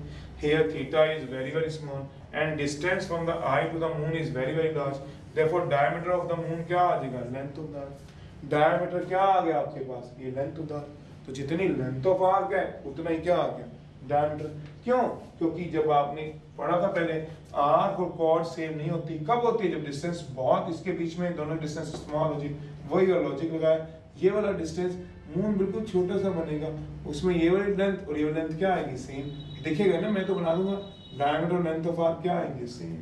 here theta is very very small and distance from the eye to the moon is very very large. Therefore diameter of the moon क्या आ जाएगा, length of the arc. Diameter क्या आ गया आपके पास, ये लेंथ ऑफ द आर्क। तो जितनी लेंथ ऑफ आर्क है उतना ही क्या आ गया डायमीटर। क्यों? क्योंकि जब आपने पढ़ा था पहले आर्क और कॉर्ड सेम नहीं होती, कब होती है? जब डिस्टेंस बहुत इसके बीच में दोनों डिस्टेंस स्मॉल हो जाए। वही और लॉजिक लगाया, ये वाला डिस्टेंस मून बिल्कुल छोटा सा बनेगा, उसमें ये वाली लेंथ और ये वाली लेंथ क्या आएगी सेम, दिखेगा ना, मैं तो बना दूंगा डायमीटर और लेंथ ऑफ आर्क क्या आएंगे सेम।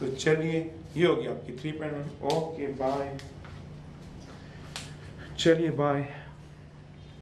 तो चलिए ये होगी आपकी 3.1। ओके बाय, चलिए बाय।